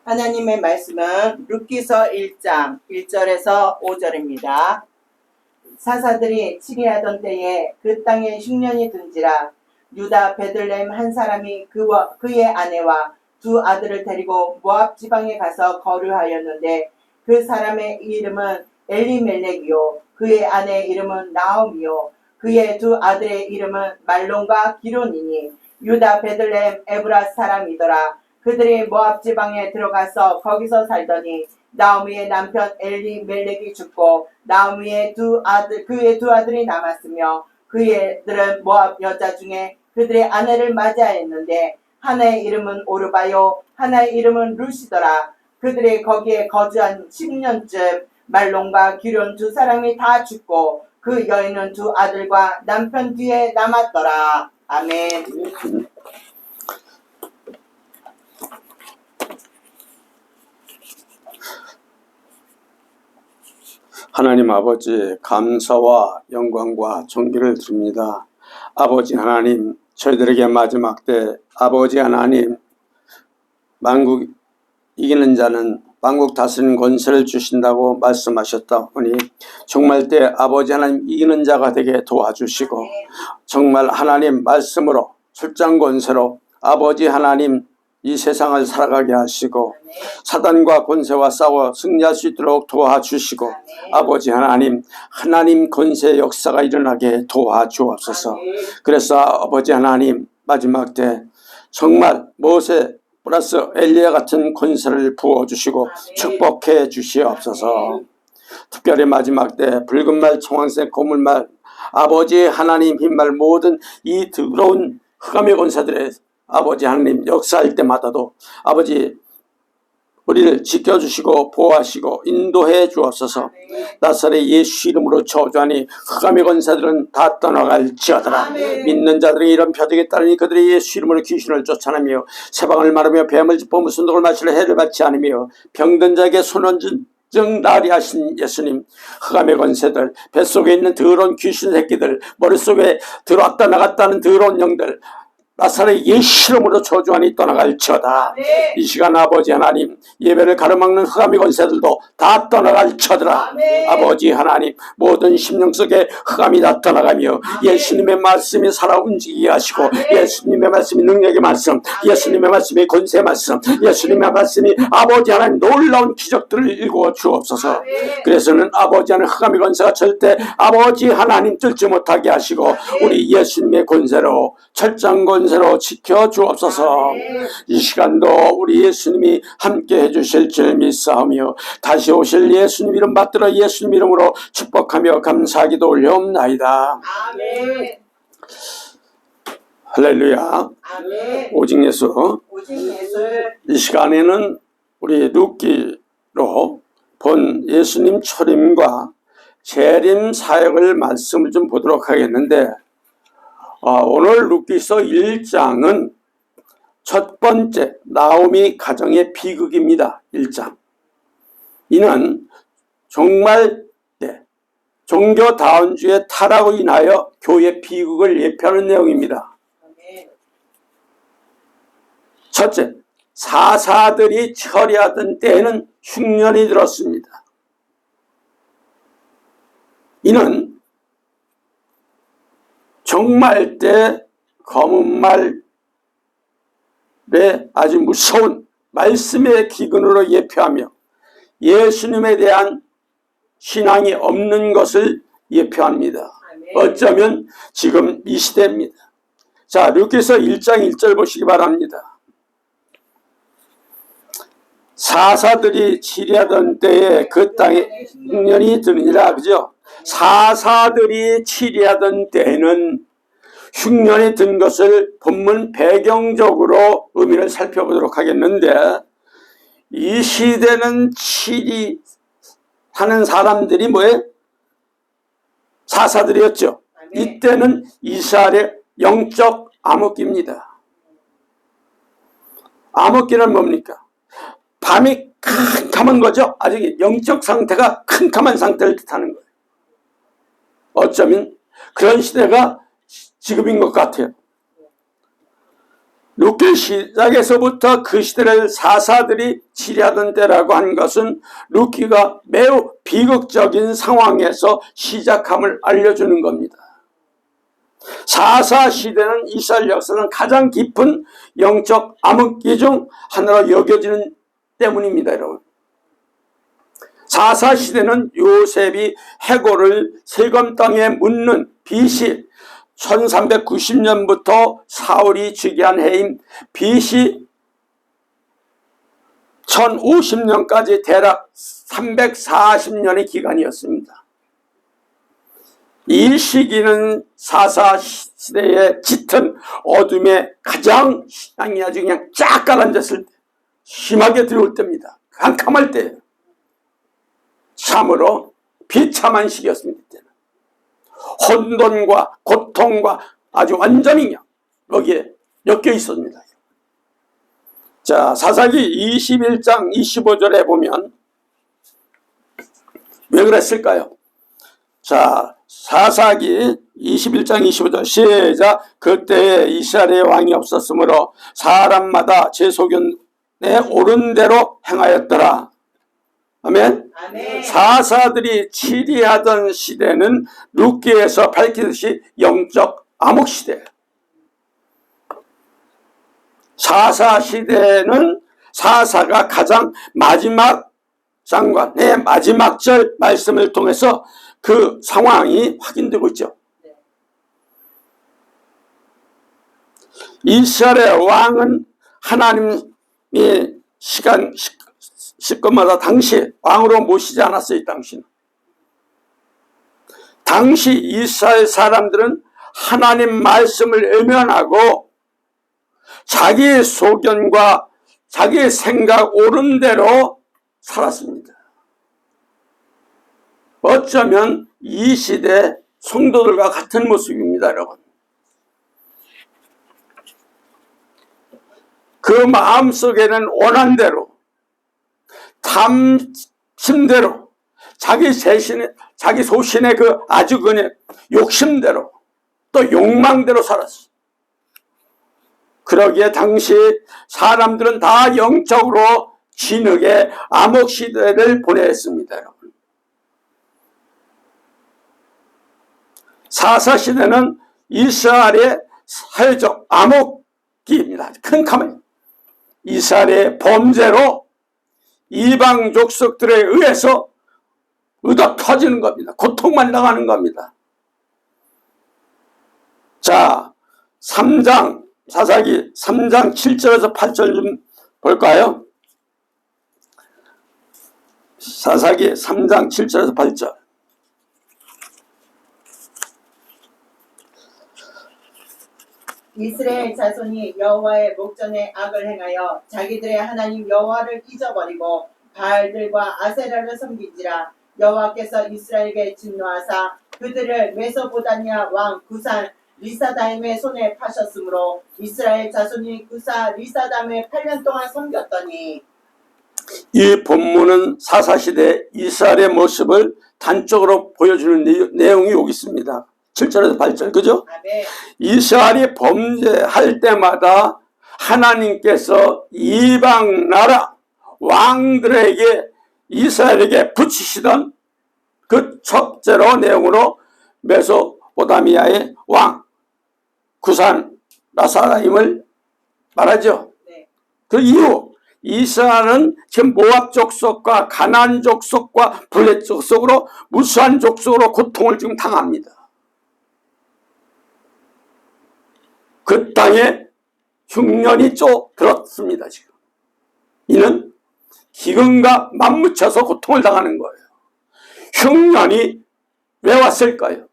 하나님의 말씀은 룻기서 1장 1절에서 5절입니다. 사사들이 치리하던 때에 그 땅에 흉년이 든지라 유다 베들레헴 한 사람이 그의 아내와 두 아들을 데리고 모압 지방에 가서 거류하였는데 그 사람의 이름은 엘리멜렉이요 그의 아내의 이름은 나오미요 그의 두 아들의 이름은 말론과 기론이니 유다 베들레헴 에브라 사람이더라. 그들이 모압 지방에 들어가서 거기서 살더니 나오미의 남편 엘리멜렉이 죽고 나오미의 그의 두 아들이 남았으며 그의 들은 모압 여자 중에 그들의 아내를 맞이하였는데 하나의 이름은 오르바요 하나의 이름은 룻이더라. 그들이 거기에 거주한 10년쯤 말론과 기론 두 사람이 다 죽고 그 여인은 두 아들과 남편 뒤에 남았더라. 아멘. 하나님 아버지 감사와 영광과 존귀를 드립니다. 아버지 하나님, 저희들에게 마지막 때 아버지 하나님, 만국 이기는 자는 만국 다스리는 권세를 주신다고 말씀하셨다 보니 정말 때 아버지 하나님 이기는 자가 되게 도와주시고 정말 하나님 말씀으로 출장 권세로 아버지 하나님 이 세상을 살아가게 하시고 사단과 권세와 싸워 승리할 수 있도록 도와주시고 아버지 하나님 권세의 역사가 일어나게 도와주옵소서. 그래서 아버지 하나님 마지막 때 정말 모세 플러스 엘리야 같은 권세를 부어주시고 축복해 주시옵소서. 특별히 마지막 때 붉은 말, 청황색, 고물말, 아버지 하나님 흰말 모든 이 더러운 흑암의 권세들의 아버지 하나님 역사할 때마다도 아버지 우리를 지켜주시고 보호하시고 인도해 주옵소서. 나사렛 예수 이름으로 저주하니 흑암의 권세들은 다 떠나갈지어다라. 믿는 자들이 이런 표적에 따르니 그들이 예수 이름으로 귀신을 쫓아내며 세방을 마르며 뱀을 짚어 무슨 독을 마시려 해를 받지 않으며 병든 자에게 손원증 나으리 하신 예수님, 흑암의 권세들, 뱃속에 있는 더러운 귀신 새끼들, 머릿속에 들어왔다 나갔다는 더러운 영들 나사렛 예수 이름으로 저주하니 떠나갈지어다. 이 시간 아버지 하나님 예배를 가로막는 흑암의 권세들도 다 떠나갈지어다. 아버지 하나님 모든 심령 속에 흑암이 다 떠나가며 예수님의 말씀이 살아 움직이게 하시고 예수님의 말씀이 능력의 말씀, 예수님의 말씀이 권세의 말씀, 예수님의 말씀이 아버지 하나님 놀라운 기적들을 일구어 주옵소서. 그래서는 아버지 하나님 흑암의 권세가 절대 아버지 하나님 뚫지 못하게 하시고 우리 예수님의 권세로 철장 권세로 지켜 주옵소서. 이 시간도 우리 예수님이 함께 해주실 줄 믿사오며 다시 오실 예수님 이름 받들어 예수님 이름으로 축복하며 감사하기도 올려옵나이다. 아멘. 할렐루야. 아멘. 오직 예수. 이 시간에는 우리 룻기로 본 예수님 초림과 재림 사역을 말씀을 좀 보도록 하겠는데 오늘 룻기서 1장은 첫 번째 나오미 가정의 비극입니다. 1장. 이는 정말 종교다원주의 타락으로 인하여 교회 비극을 예표하는 내용입니다. 첫째, 사사들이 처리하던 때에는 흉년이 들었습니다. 이는 정말 때 검은 말에 아주 무서운 말씀의 기근으로 예표하며 예수님에 대한 신앙이 없는 것을 예표합니다. 어쩌면 지금 이 시대입니다. 자, 룻기서 1장 1절 보시기 바랍니다. 사사들이 치리하던 때에 그 땅에 흉년이 드느니라. 그죠? 사사들이 치리하던 때에는 흉년이 든 것을 본문 배경적으로 의미를 살펴보도록 하겠는데 이 시대는 치리하는 사람들이 뭐예요? 사사들이었죠. 이때는 이스라엘의 영적 암흑기입니다. 암흑기는 뭡니까? 밤이 캄캄한 거죠. 아직 영적 상태가 캄캄한 상태를 뜻하는 거예요. 어쩌면 그런 시대가 지금인 것 같아요. 룻기 시작에서부터 그 시대를 사사들이 치리하던 때라고 한 것은 룻기가 매우 비극적인 상황에서 시작함을 알려주는 겁니다. 사사 시대는 이스라엘 역사는 가장 깊은 영적 암흑기 중 하나로 여겨지는 때문입니다, 여러분. 사사 시대는 요셉이 해골을 세겜 땅에 묻는 BC 1390년부터 사울이 즉위한 해인 BC 1050년까지 대략 340년의 기간이었습니다. 이 시기는 사사 시대의 짙은 어둠에 가장 신앙이 아주 그냥 쫙 가라앉았을 때, 심하게 들어올 때입니다. 캄캄할 때예요. 참으로 비참한 시기였습니다. 이때는. 혼돈과 고통과 아주 완전히 여기에 엮여 있었습니다. 자, 사사기 21장 25절에 보면 왜 그랬을까요? 자, 사사기 21장 25절 시작. 그때 이스라엘의 왕이 없었으므로 사람마다 제 소견에 옳은 대로 행하였더라. 아멘. 아멘. 사사들이 치리하던 시대는 룻기에서 밝히듯이 영적 암흑 시대예요. 사사 시대는 사사가 가장 마지막 장관의 마지막 절 말씀을 통해서 그 상황이 확인되고 있죠. 이스라엘 왕은 하나님이 시간마다 당시 왕으로 모시지 않았어요. 이 당시는. 당시 이스라엘 사람들은 하나님 말씀을 외면하고 자기의 소견과 자기의 생각 옳은 대로 살았습니다. 어쩌면 이 시대 성도들과 같은 모습입니다, 여러분. 그 마음속에는 원한대로, 탐심대로, 자기 소신의 그 아주 그냥 욕심대로, 또 욕망대로 살았어. 그러기에 당시 사람들은 다 영적으로 진흙의 암흑 시대를 보냈습니다, 여러분. 사사 시대는 이스라엘의 사회적 암흑기입니다. 큰 카메라. 이스라엘의 범죄로 이방 족속들에 의해서 얻어 터지는 겁니다. 고통만 당하는 겁니다. 자, 3장 사사기 3장 7절에서 8절 좀 볼까요? 사사기 3장 7절에서 8절. 이스라엘 자손이 여호와의 목전에 악을 행하여 자기들의 하나님 여호와를 잊어버리고 바알들과 아세라를 섬긴지라. 여호와께서 이스라엘에게 진노하사 그들을 메소포다미아 왕 구산 리사다임의 손에 파셨으므로 이스라엘 자손이 구사 리사다임에 8년 동안 섬겼더니. 이 본문은 사사시대 이스라엘의 모습을 단적으로 보여주는 내용이 여기 있습니다. 7절에서 8절, 그죠? 아멘. 이스라엘이 범죄할 때마다 하나님께서 이방 나라 왕들에게 이스라엘에게 붙이시던 그 첫째로 내용으로 메소포타미아의 왕 구산 라사라임을 말하죠. 네. 그 이후 이스라엘은 지금 모압 족속과 가나안 족속과 블레 족속으로 무수한 족속으로 고통을 지금 당합니다. 그 땅에 흉년이 들었습니다. 지금 이는 기근과 맞붙여서 고통을 당하는 거예요. 흉년이 왜 왔을까요?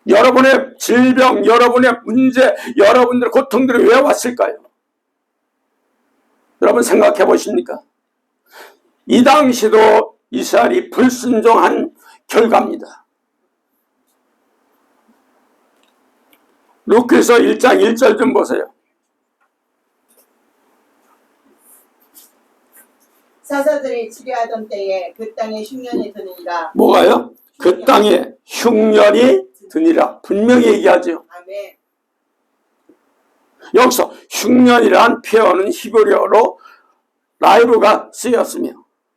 여러분의 질병, 여러분의 문제, 여러분들의 고통들이 왜 왔을까요? 여러분 생각해 보십니까? 이 당시도 이스라엘이 불순종한 결과입니다. 룻기서 1장 1절 좀 보세요. 사사들이 치리하던 때에 그 땅에 흉년이 드니라. 뭐가요? 그 땅에 흉년이 드니라. 분명히 얘기하죠. 아멘. 여기서 흉년이란 표현은 히브리어로 라이브가 쓰였으며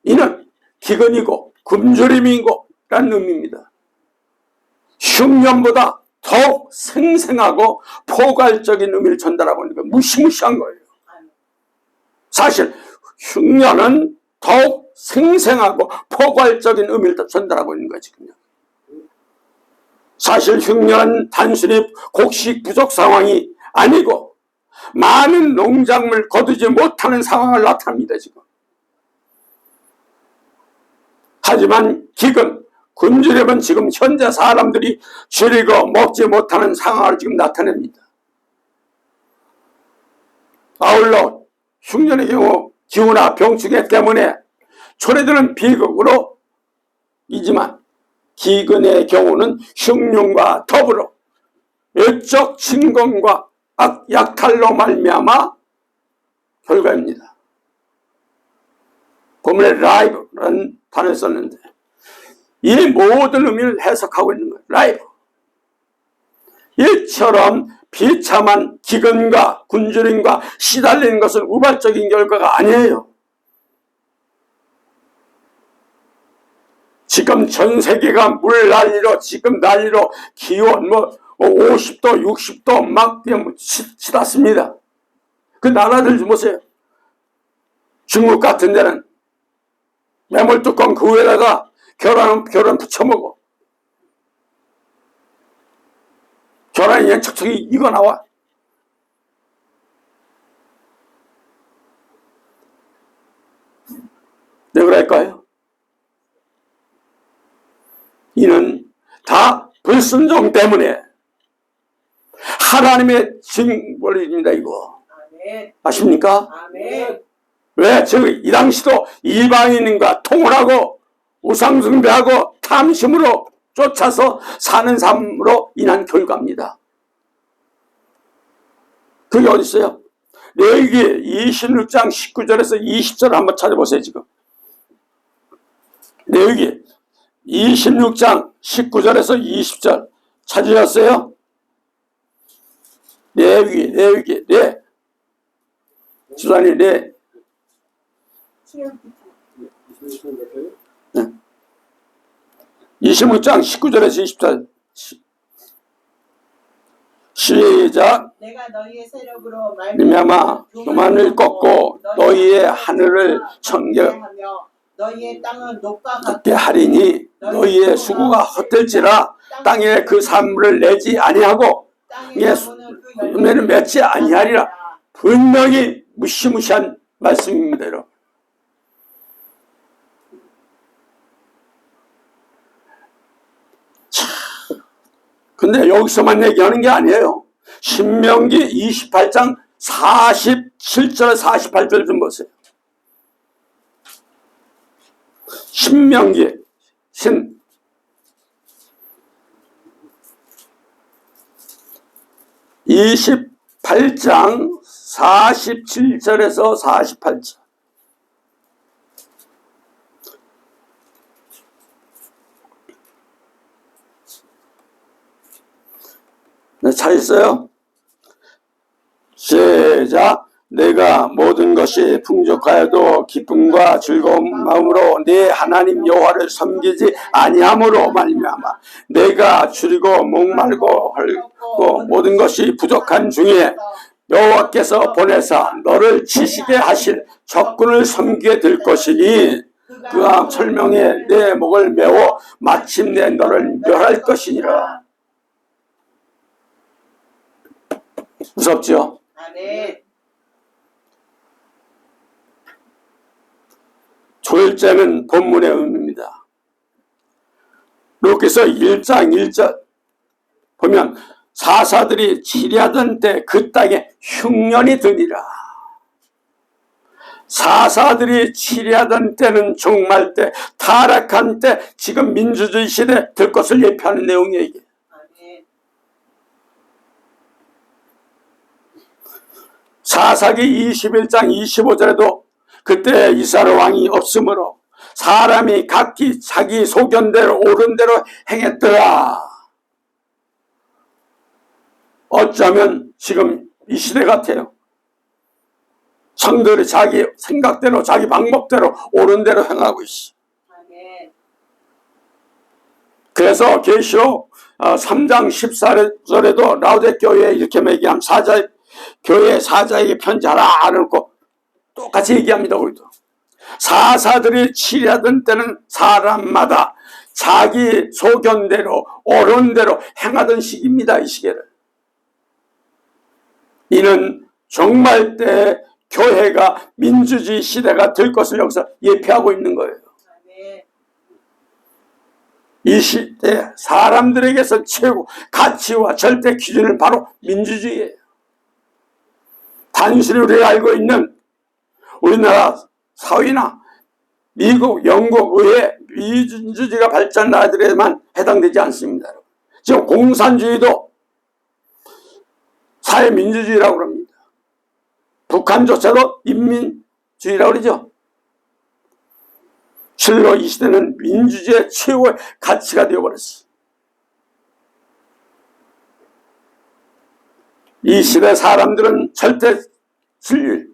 이는 기근이고 굶주림이고 라는 의미입니다. 흉년보다 더욱 생생하고 포괄적인 의미를 전달하고 있는 거 무시무시한 거예요. 사실 흉년은 더욱 생생하고 포괄적인 의미를 전달하고 있는 거지. 사실 흉년은 단순히 곡식 부족 상황이 아니고 많은 농작물 거두지 못하는 상황을 나타냅니다. 지금. 하지만 기근, 굶주림은 지금 현재 사람들이 줄이고 먹지 못하는 상황을 지금 나타냅니다. 아울러 흉년의 경우 기후나 병충해 때문에 초래되는 비극으로 이지만 기근의 경우는 흉년과 더불어 외적 침공과 약탈로 말미암아 결과입니다. 본문에 라이브라는 단어를 썼는데 이 모든 의미를 해석하고 있는 거예요. 라이브. 이처럼 비참한 기근과 굶주림과 시달리는 것은 우발적인 결과가 아니에요. 지금 전 세계가 물 난리로 지금 난리로 기온 50도 60도 막 치닫습니다. 그 나라들 좀 보세요. 중국 같은 데는 매몰뚜껑 그 위에다가 계란 붙여먹어. 계란이 그냥 척척이 익어 나와. 왜 그럴까요? 이는 다 불순종 때문에 하나님의 징벌입니다. 이거 아십니까? 아멘. 왜? 이 당시도 이방인과 통혼하고 우상숭배하고 탐심으로 쫓아서 사는 삶으로 인한 결과입니다. 그게 어디 있어요? 레위기 26장 19절에서 20절 한번 찾아보세요. 지금 레위기 26장 19절에서 20절 찾으셨어요? 레위기 주산이 네. 26장 19절에서 20절 시작. 내가 너희의 세력으로 말미암아 교만을 꺾고 너희의 하늘을 청결하며 너희의 땅은 녹과 같게 하리니 너희의 수고가 헛될지라 땅에 그 산물을 내지 아니하고 땅에 열매를 맺지 아니하리라. 분명히 무시무시한 말씀입니다. 여러분. 근데 여기서만 얘기하는 게 아니에요. 신명기 28장 47절 48절 좀 보세요. 신명기 28장 47절에서 48절. 네, 찾았어요? 시작. 내가 모든 것이 풍족하여도 기쁨과 즐거운 마음으로 네 하나님 여호와를 섬기지 아니함으로 말미암아 내가 줄이고 목말고 헐고 모든 것이 부족한 중에 여호와께서 보내사 너를 지시게 하실 적군을 섬기게 될 것이니 그가 철명에 내 목을 메워 마침내 너를 멸할 것이니라. 무섭죠? 아멘. 졸제는 본문의 의미입니다. 루카서 1장 1절 보면 사사들이 치리하던 때 그 땅에 흉년이 드니라. 사사들이 치리하던 때는 종말 때, 타락한 때, 지금 민주주의 시대 될 것을 예표하는 내용이에요. 이게. 사사기 21장 25절에도 그때 이스라엘 왕이 없으므로 사람이 각기 자기 소견대로 옳은 대로 행했더라. 어쩌면 지금 이 시대 같아요. 성도들이 자기 생각대로 자기 방법대로 옳은 대로 행하고 있어. 아멘. 그래서 계시록 3장 14절에도 라우디게아에 이렇게 얘기함. 교회 사자에게 편지하라 해놓고 똑같이 얘기합니다. 우리도 사사들이 치리하던 때는 사람마다 자기 소견대로 옳은 대로 행하던 시기입니다. 이 시기를. 이는 종말 때 교회가 민주주의 시대가 될 것을 여기서 예표하고 있는 거예요. 아멘. 이 시대 사람들에게서 최고 가치와 절대 기준은 바로 민주주의예요. 단순히 우리가 알고 있는 우리나라 사회나 미국, 영국, 의회, 민주주의가 발전한 나라들에만 해당되지 않습니다. 지금 공산주의도 사회민주주의라고 합니다. 북한조차도 인민주의라고 그러죠. 실로 이 시대는 민주주의의 최고의 가치가 되어버렸어. 이 시대 사람들은 절대 진리,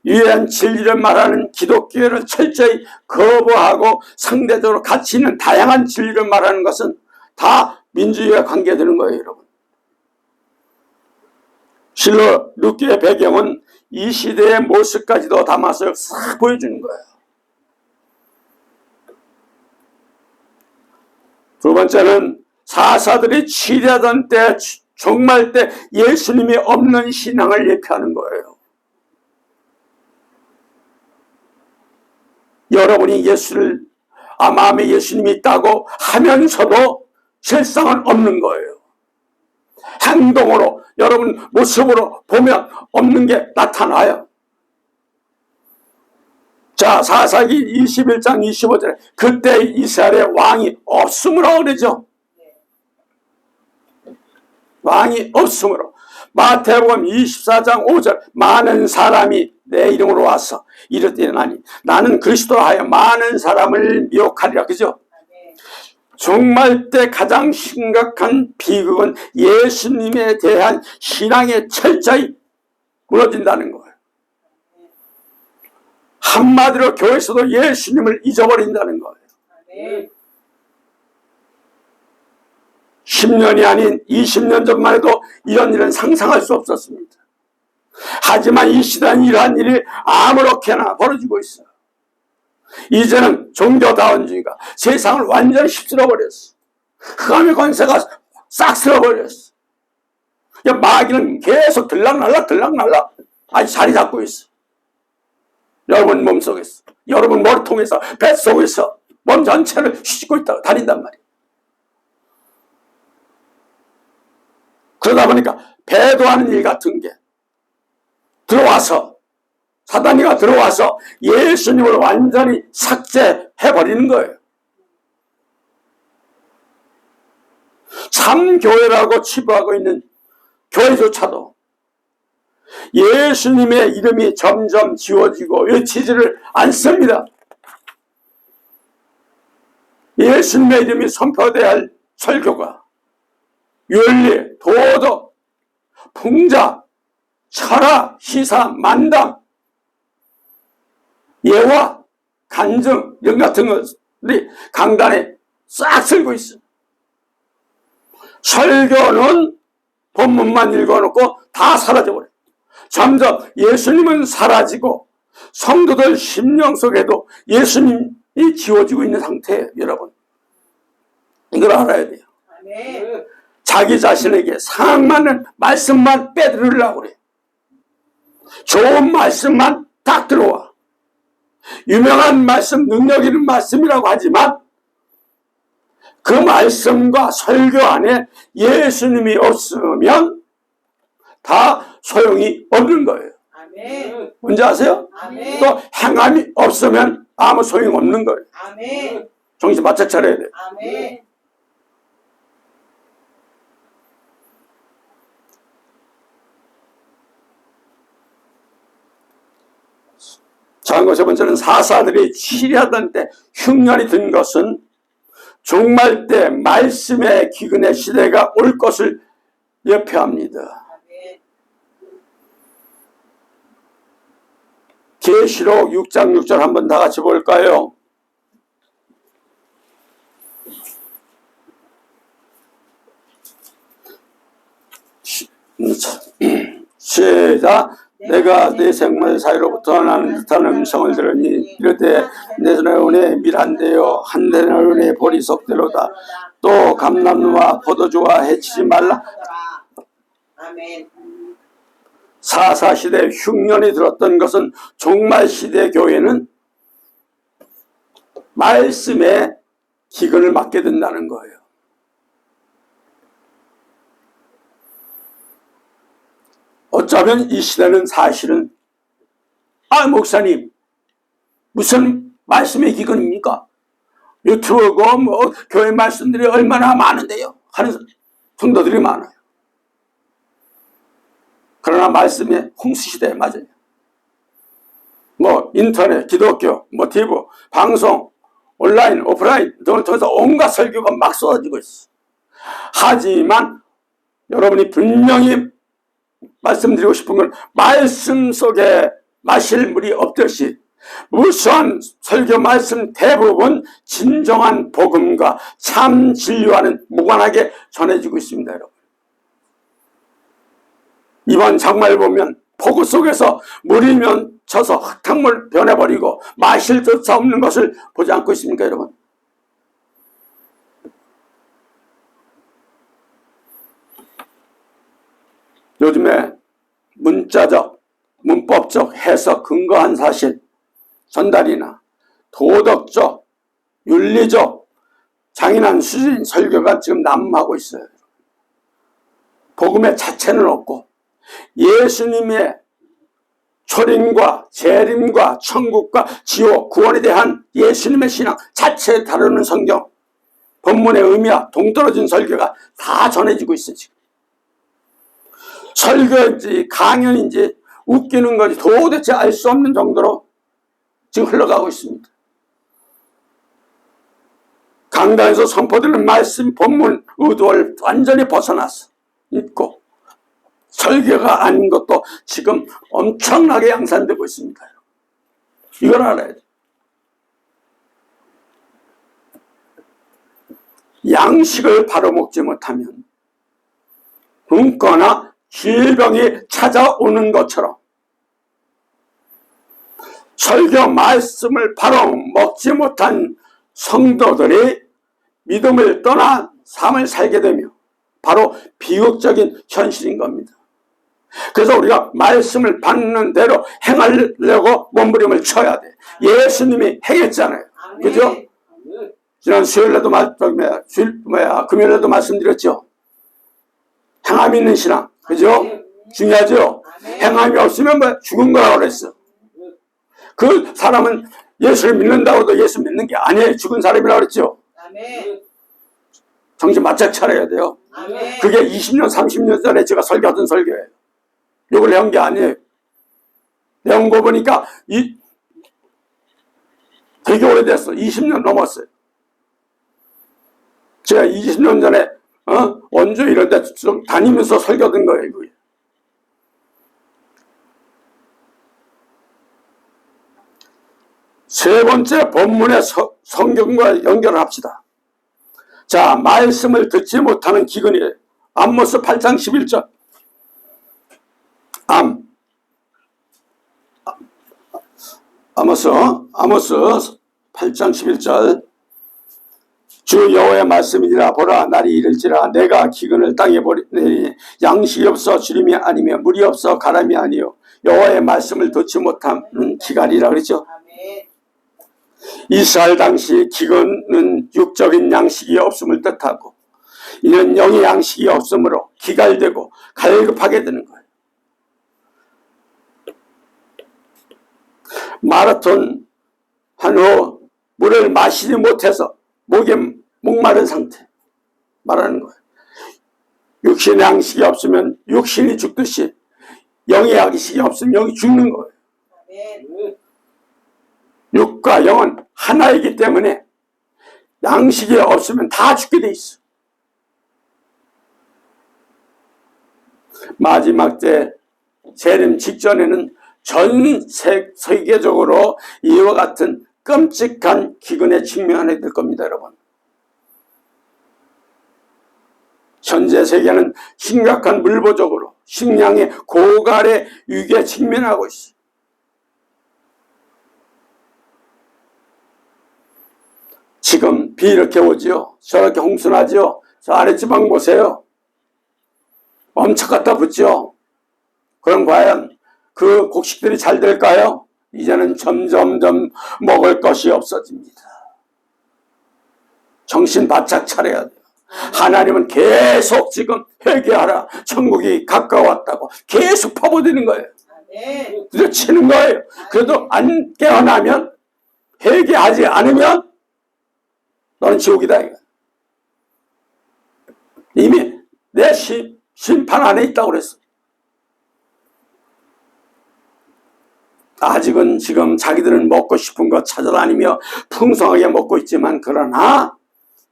유해한 진리를 말하는 기독교를 철저히 거부하고 상대적으로 가치 있는 다양한 진리를 말하는 것은 다 민주주의와 관계되는 거예요, 여러분. 실로 룻기의 배경은 이 시대의 모습까지도 담아서 싹 보여주는 거예요. 두 번째는 사사들이 치리하던 때, 종말 때 예수님이 없는 신앙을 예표하는 거예요. 여러분이 마음에 예수님이 있다고 하면서도 실상은 없는 거예요. 행동으로, 여러분 모습으로 보면 없는 게 나타나요. 자, 사사기 21장 25절에 그때 이스라엘의 왕이 없으므로 그러죠. 왕이 없으므로. 마태복음 24장 5절 많은 사람이 내 이름으로 와서 이르되나니 나는 그리스도로 하여 많은 사람을 미혹하리라. 그죠? 종말 때 가장 심각한 비극은 예수님에 대한 신앙의 철저히 무너진다는 거예요. 한마디로 교회에서도 예수님을 잊어버린다는 거예요. 10년이 아닌 20년 전만 해도 이런 일은 상상할 수 없었습니다. 하지만 이 시대는 이러한 일이 아무렇게나 벌어지고 있어요. 이제는 종교다원주의가 세상을 완전히 휩쓸어 버렸어. 흑암의 권세가 싹 쓸어버렸어. 마귀는 계속 들락날락 아직 자리 잡고 있어. 여러분 몸속에서, 여러분 머리통에서, 뱃속에서 몸 전체를 휘짓고 있다가 다닌단 말이에요. 그러다 보니까 배도하는 일 같은 게 들어와서, 사단이가 들어와서 예수님을 완전히 삭제해버리는 거예요. 참 교회라고 치부하고 있는 교회조차도 예수님의 이름이 점점 지워지고 외치지를 않습니다. 예수님의 이름이 선포돼야 할 설교가 윤리, 도덕, 풍자, 철학, 시사, 만담, 예화, 간증 이런 같은 것들이 강단에 싹 쓸고 있어요. 설교는 본문만 읽어놓고 다 사라져버려요. 점점 예수님은 사라지고 성도들 심령 속에도 예수님이 지워지고 있는 상태예요. 여러분 이걸 알아야 돼요. 아멘. 자기 자신에게 상황맞는 말씀만 빼들으려고 그래요. 좋은 말씀만 딱 들어와. 유명한 말씀, 능력 있는 말씀이라고 하지만 그 말씀과 설교 안에 예수님이 없으면 다 소용이 없는 거예요. 아멘. 뭔지 아세요? 아멘. 또 행함이 없으면 아무 소용 없는 거예요. 아멘. 정신 바짝 차려야 돼요. 아멘. 자, 세 번째는 사사들이 치리하던 때 흉년이 든 것은 종말 때 말씀의 기근의 시대가 올 것을 예표합니다. 계시록 6장 6절 한번 다 같이 볼까요? 시작. 내가 내 생물 사이로부터 나는 듯한 음성을 들으니 이르되 내 손에 밀한되어 한대나론의 보리석대로다. 또 감람나무와 포도주와 해치지 말라. 아멘. 사사시대 흉년이 들었던 것은 종말시대 교회는 말씀에 기근을 맞게 된다는 거예요. 어쩌면 이 시대는 사실은 목사님 무슨 말씀의 기근입니까? 유튜브고 뭐 교회 말씀들이 얼마나 많은데요 하는 성도들이 많아요. 그러나 말씀의 홍수시대에 맞아요. 뭐 인터넷, 기독교, 뭐 TV, 방송, 온라인, 오프라인 등을 통해서 온갖 설교가 막 쏟아지고 있어. 하지만 여러분이 분명히 말씀드리고 싶은 건 말씀 속에 마실 물이 없듯이 무수한 설교 말씀 대부분 진정한 복음과 참 진리와는 무관하게 전해지고 있습니다. 여러분. 이번 장마를 보면 폭우 속에서 물이 맺혀서 흙탕물 변해버리고 마실 조차 없는 것을 보지 않고 있습니까, 여러분? 요즘에 문자적, 문법적 해석 근거한 사실 전달이나 도덕적, 윤리적 장인한 수준 설교가 지금 난무하고 있어요. 복음의 자체는 없고 예수님의 초림과 재림과 천국과 지옥, 구원에 대한 예수님의 신앙 자체에 다루는 성경, 본문의 의미와 동떨어진 설교가 다 전해지고 있어요. 지금. 설교인지 강연인지 웃기는 건지 도대체 알 수 없는 정도로 지금 흘러가고 있습니다. 강단에서 선포되는 말씀, 본문, 의도를 완전히 벗어나서 있고 설교가 아닌 것도 지금 엄청나게 양산되고 있습니다. 이걸 알아야 돼요. 양식을 바로 먹지 못하면 굶거나 질병이 찾아오는 것처럼 설교 말씀을 바로 먹지 못한 성도들이 믿음을 떠나 삶을 살게 되며 바로 비극적인 현실인 겁니다. 그래서 우리가 말씀을 받는 대로 행하려고 몸부림을 쳐야 돼. 예수님이 행했잖아요. 그죠? 지난 수요일에도 금요일에도 말씀드렸죠. 행함이 있는 신앙. 그죠? 중요하죠? 행함이 없으면 뭐 죽은 거라고 그랬어. 그 사람은 예수를 믿는다고도 예수 믿는 게 아니에요. 죽은 사람이라고 그랬죠? 정신 바짝 차려야 돼요. 그게 20년, 30년 전에 제가 설교하던 설교예요. 욕을 내온 게 아니에요. 내온 거 보니까 되게 오래됐어. 20년 넘었어요. 제가 20년 전에 원주 이런 데 좀 다니면서 설교하던 거예요. 이거. 세 번째 본문의 성경과 연결을 합시다. 자, 말씀을 듣지 못하는 기근이에요. 아모스 8장 11절. 아모스 8장 11절. 주 여호와의 말씀이니라. 보라, 날이 이를지라 내가 기근을 땅에 버리니 양식이 없어 주림이 아니며 물이 없어 가람이 아니요 여호와의 말씀을 듣지 못하는 기간이라 그랬죠. 이스라엘 당시 기근은 육적인 양식이 없음을 뜻하고 이는 영의 양식이 없으므로 기갈되고 갈급하게 되는 거예요. 마라톤 한 후 물을 마시지 못해서 목에 목마른 상태 말하는 거예요. 육신의 양식이 없으면 육신이 죽듯이 영의 양식이 없으면 영이 죽는 거예요. 육과 영은 하나이기 때문에 양식이 없으면 다 죽게 돼 있어. 마지막 때 재림 직전에는 전 세계적으로 이와 같은 끔찍한 기근에 직면하게 될 겁니다, 여러분. 현재 세계는 심각한 물보적으로 식량의 고갈의 위기에 직면하고 있습니다. 지금 비 이렇게 오지요. 저렇게 홍수나지요. 저 아랫지방 보세요. 엄청 갖다 붙죠. 그럼 과연 그 곡식들이 잘 될까요? 이제는 점점점 먹을 것이 없어집니다. 정신 바짝 차려야 돼요. 하나님은 계속 지금 회개하라. 천국이 가까웠다고 계속 퍼부드는 거예요. 들여치는 거예요. 그래도 안 깨어나면, 회개하지 않으면 너는 지옥이다. 이미 내 심판 안에 있다고 그랬어. 아직은 지금 자기들은 먹고 싶은 거 찾아다니며 풍성하게 먹고 있지만, 그러나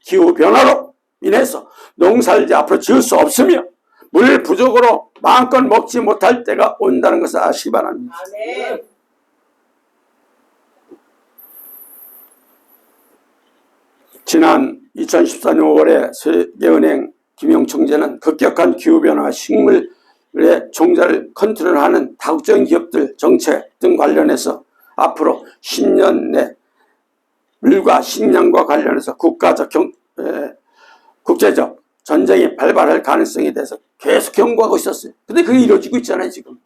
기후변화로 인해서 농사를 이제 앞으로 지을 수 없으며 물 부족으로 마음껏 먹지 못할 때가 온다는 것을 아시기 바랍니다. 아멘. 지난 2014년 5월에 세계은행 김용총재는 급격한 기후변화, 식물의 종자를 컨트롤하는 다국적인 기업들 정책 등 관련해서 앞으로 10년 내 물과 식량과 관련해서 국제적 전쟁이 발발할 가능성에 대해서 계속 경고하고 있었어요. 근데 그게 이루어지고 있잖아요, 지금.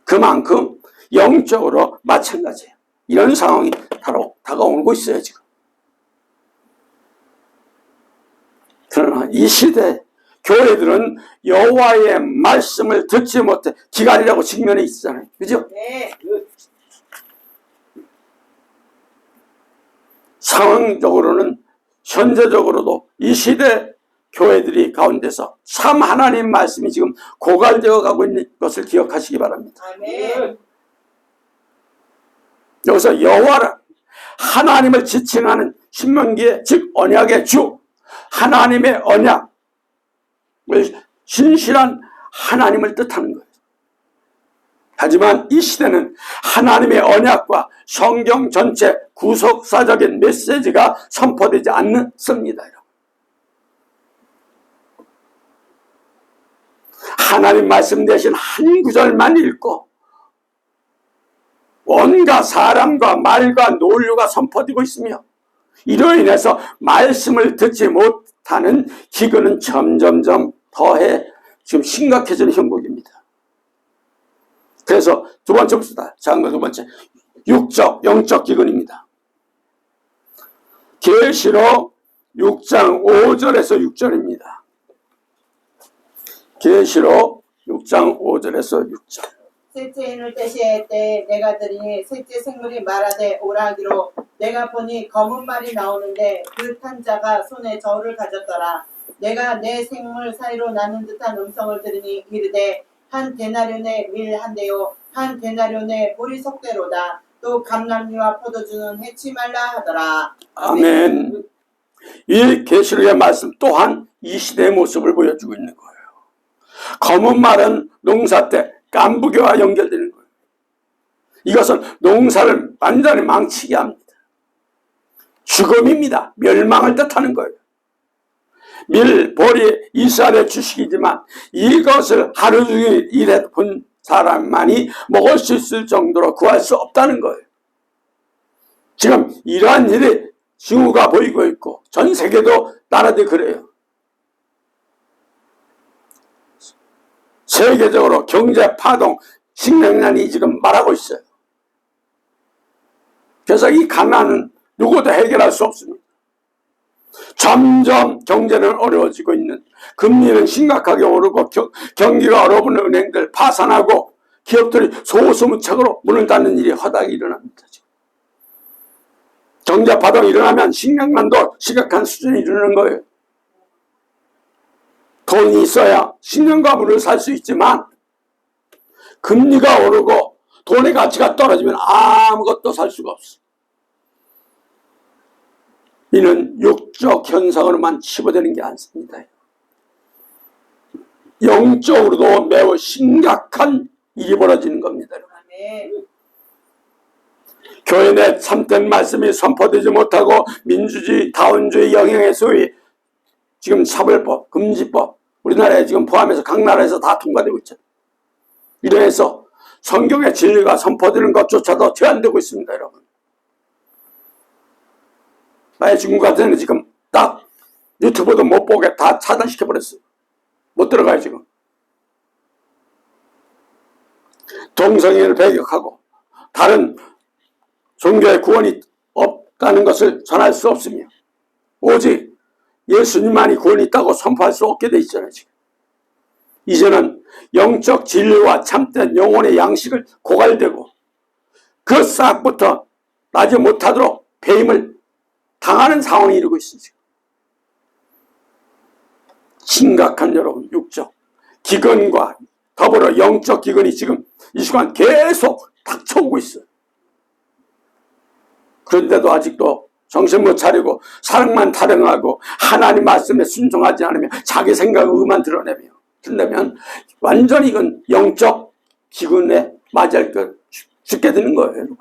그만큼 영적으로 마찬가지예요. 이런 상황이 다가오고 있어요, 지금. 그러나 이 시대 교회들은 여호와의 말씀을 듣지 못해 기갈이라고 직면해 있잖아요. 그죠? 네. 상황적으로는 현재적으로도 이 시대 교회들이 가운데서 참 하나님 말씀이 지금 고갈되어 가고 있는 것을 기억하시기 바랍니다. 아멘. 여기서 여호와는 하나님을 지칭하는 신명기의 즉 언약의 주, 하나님의 언약을 신실한 하나님을 뜻하는 거예요. 하지만 이 시대는 하나님의 언약과 성경 전체 구속사적인 메시지가 선포되지 않습니다. 하나님 말씀 대신 한 구절만 읽고 온갖 사람과 말과 논리가 선포되고 있으며, 이로 인해서 말씀을 듣지 못하는 기근은 점점점 더해 지금 심각해지는 형국입니다. 그래서 두 번째 봅시다. 작은 거 두 번째. 육적, 영적 기근입니다. 계시록 6장 5절에서 6절입니다. 계시록 6장 5절에서 6절. 셋째 인을 때시에 때 내가 들으니 셋째 생물이 말하되 오라기로, 내가 보니 검은 말이 나오는데 그 탄 자가 손에 저울을 가졌더라. 내가 내 생물 사이로 나는 듯한 음성을 들으니 이르되, 한 데나리온의 밀 한 대요 한 데나리온의 보리 속대로다. 또 감람류와 포도주는 해치 말라 하더라. 아멘. 이 계시록의 말씀 또한 이 시대의 모습을 보여주고 있는 거예요. 검은 말은 농사 때 깐부교와 연결되는 거예요. 이것은 농사를 완전히 망치게 합니다. 죽음입니다. 멸망을 뜻하는 거예요. 밀, 보리, 이스라엘의 주식이지만 이것을 하루 종일 일해 본 사람만이 먹을 수 있을 정도로 구할 수 없다는 거예요. 지금 이러한 일이 징후가 보이고 있고 전 세계도 나라들이 그래요. 세계적으로 경제 파동, 식량난이 지금 말하고 있어요. 그래서 이 가난은 누구도 해결할 수 없습니다. 점점 경제는 어려워지고 있는, 금리는 심각하게 오르고 경기가 어려운 은행들 파산하고 기업들이 소수무책으로 문을 닫는 일이 허다하게 일어납니다. 지금. 경제 파동이 일어나면 식량난도 심각한 수준에 이르는 거예요. 돈이 있어야 식량과 물을 살 수 있지만 금리가 오르고 돈의 가치가 떨어지면 아무것도 살 수가 없어. 이는 육적 현상으로만 치부되는 게 아닙니다. 영적으로도 매우 심각한 일이 벌어지는 겁니다. 아멘. 교회 내 참된 말씀이 선포되지 못하고 민주주의, 다원주의 영향의 소위 지금 차별법, 금지법 우리나라에 지금 포함해서 각 나라에서 다 통과되고 있잖아요. 이래서 성경의 진리가 선포되는 것조차도 제한되고 있습니다, 여러분. 만약 중국 같은 데는 지금 딱 유튜브도 못 보게 다 차단시켜버렸어요. 못 들어가요, 지금. 동성애를 배격하고 다른 종교의 구원이 없다는 것을 전할 수 없으며 오직 예수님만이 구원이 있다고 선포할 수 없게 돼 있잖아요, 지금. 이제는 영적 진리와 참된 영혼의 양식을 고갈되고 그 싹부터 나지 못하도록 배임을 당하는 상황이 이르고 있습니다. 심각한 여러분 육적 기근과 더불어 영적 기근이 지금 이 시간 계속 닥쳐오고 있어요. 그런데도 아직도 정신 못 차리고 사랑만 타령하고 하나님 말씀에 순종하지 않으며 자기 생각 의만 드러내며 그런다면 완전히 이건 영적 기근에 맞이할 것 죽게 되는 거예요, 여러분.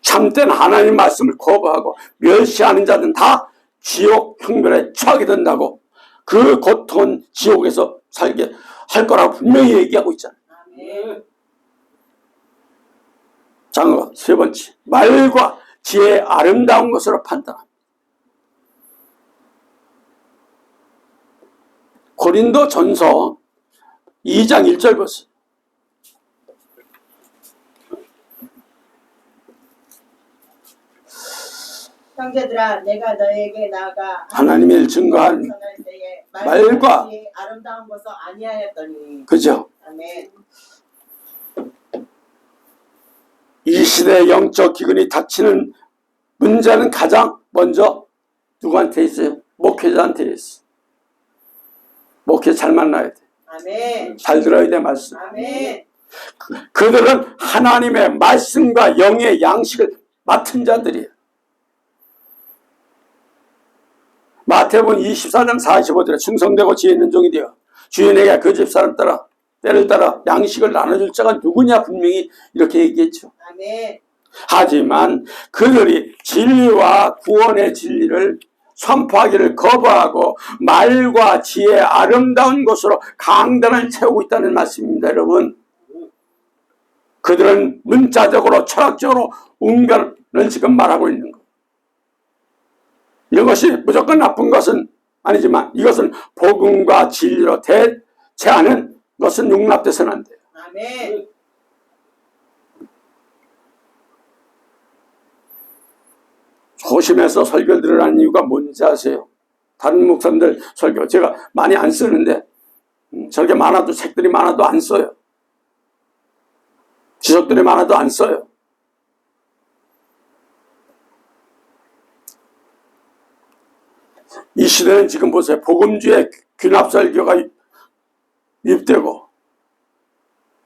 참된 하나님 말씀을 거부하고 멸시하는 자들은 다 지옥 형벌에 처하게 된다고 그 고통은 지옥에서 살게 할 거라고 분명히 얘기하고 있잖아요. 장어 세 번째, 말과 지혜의 아름다운 것으로 판단합니다. 고린도 전서 2장 1절 보세요. 형제들아, 내가 너에게 나아가 하나님의 일 증거한 전할 때에 말과 지혜의 아름다운 것을 아니하였더니. 그죠? 아멘. 이 시대의 영적 기근이 닥치는 문제는 가장 먼저 누구한테 있어요? 목회자한테 있어요. 목회 잘 만나야 돼. 아멘. 잘 들어야 돼, 말씀. 아멘. 그들은 하나님의 말씀과 영의 양식을 맡은 자들이에요. 마태복음 24장 45절에 충성되고 지혜 있는 종이 되어 주인에게 그 집 사람 따라 때를 따라 양식을 나눠줄 자가 누구냐 분명히 이렇게 얘기했죠. 아멘. 하지만 그들이 진리와 구원의 진리를 선포하기를 거부하고 말과 지혜의 아름다운 것으로 강단을 채우고 있다는 말씀입니다, 여러분. 그들은 문자적으로 철학적으로 웅변을 지금 말하고 있는 거예요. 이것이 무조건 나쁜 것은 아니지만 이것은 복음과 진리로 대체하는 것은 용납돼서는 안 돼요. 아멘. 조심해서 설교를 들으라는 이유가 뭔지 아세요? 다른 목사님들 설교 제가 많이 안 쓰는데 저렇게 많아도 책들이 많아도 안 써요. 지석들이 많아도 안 써요. 이 시대는 지금 보세요. 복음주의 귀납설교가 유입되고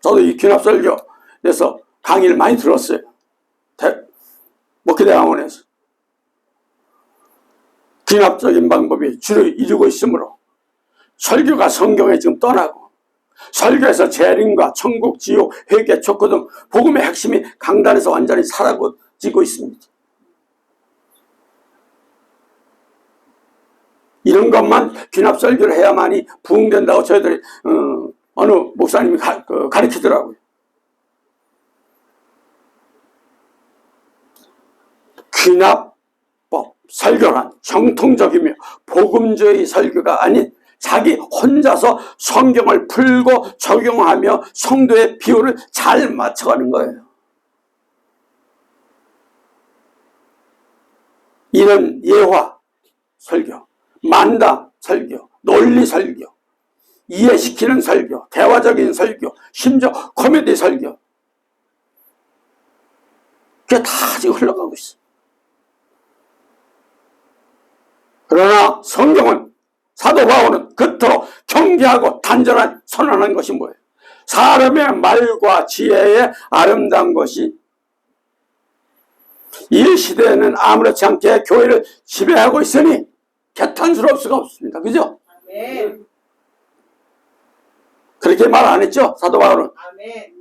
저도 이 귀납설교에서 강의를 많이 들었어요. 목회대학원에서. 귀납적인 방법이 주를 이루고 있으므로 설교가 성경에 지금 떠나고 설교에서 재림과 천국, 지옥, 회개, 촉구 등 복음의 핵심이 강단에서 완전히 사라지고 있습니다. 이런 것만 귀납설교를 해야만이 부흥된다고 저희들이 어느 목사님이 가르치더라고요. 귀납법 설교란 정통적이며 복음주의 설교가 아닌 자기 혼자서 성경을 풀고 적용하며 성도의 비율을 잘 맞춰가는 거예요. 이는 예화 설교, 만담 설교, 논리 설교, 이해시키는 설교, 대화적인 설교, 심지어 코미디 설교, 그게 다 지금 흘러가고 있어. 그러나 성경은, 사도 바울은 그토록 경계하고 단전한 선언한 것이 뭐예요? 사람의 말과 지혜의 아름다운 것이 이 시대에는 아무렇지 않게 교회를 지배하고 있으니 개탄스러울 수가 없습니다. 그죠? 아멘. 그렇게 말 안 했죠? 사도 바울은. 아멘.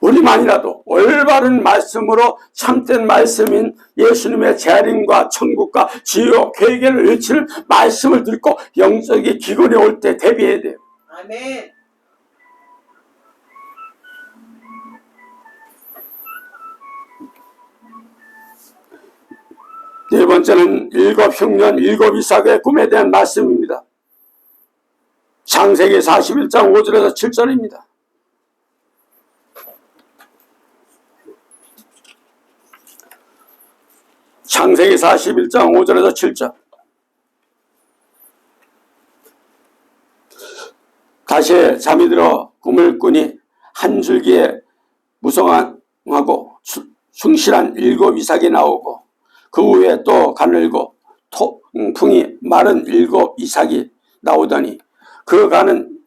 우리만이라도 올바른 말씀으로 참된 말씀인 예수님의 재림과 천국과 지옥, 회개를 외치는 말씀을 듣고 영적인 기근이 올 때 대비해야 돼요. 아멘. 네 번째는 일곱 흉년, 일곱 이삭의 꿈에 대한 말씀입니다. 창세기 41장 5절에서 7절입니다. 창세기 41장 5절에서 7절. 다시 잠이 들어 꿈을 꾸니 한 줄기에 무성하고 숭실한 일곱 이삭이 나오고 그 후에 또 가늘고 풍이 마른 일곱 이삭이 나오더니 그 가는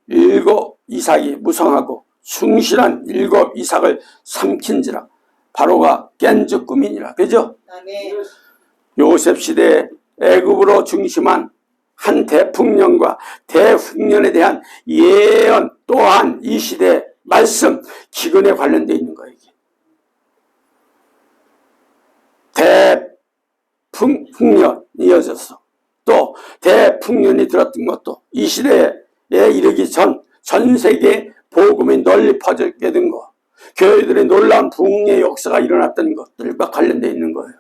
일곱 이삭이 무성하고 숭실한 일곱 이삭을 삼킨지라 바로가 깬즉 꿈이니라. 그죠? 아멘. 요셉 시대에 애굽으로 중심한 한 대풍년과 대흉년에 대한 예언 또한 이 시대의 말씀 기근에 관련되어 있는 거예요. 대풍년 이어져서 또 대풍년이 들었던 것도 이 시대에 이르기 전 세계에 복음이 널리 퍼지게 된 것, 교회들의 놀라운 부흥의 역사가 일어났던 것들과 관련되어 있는 거예요.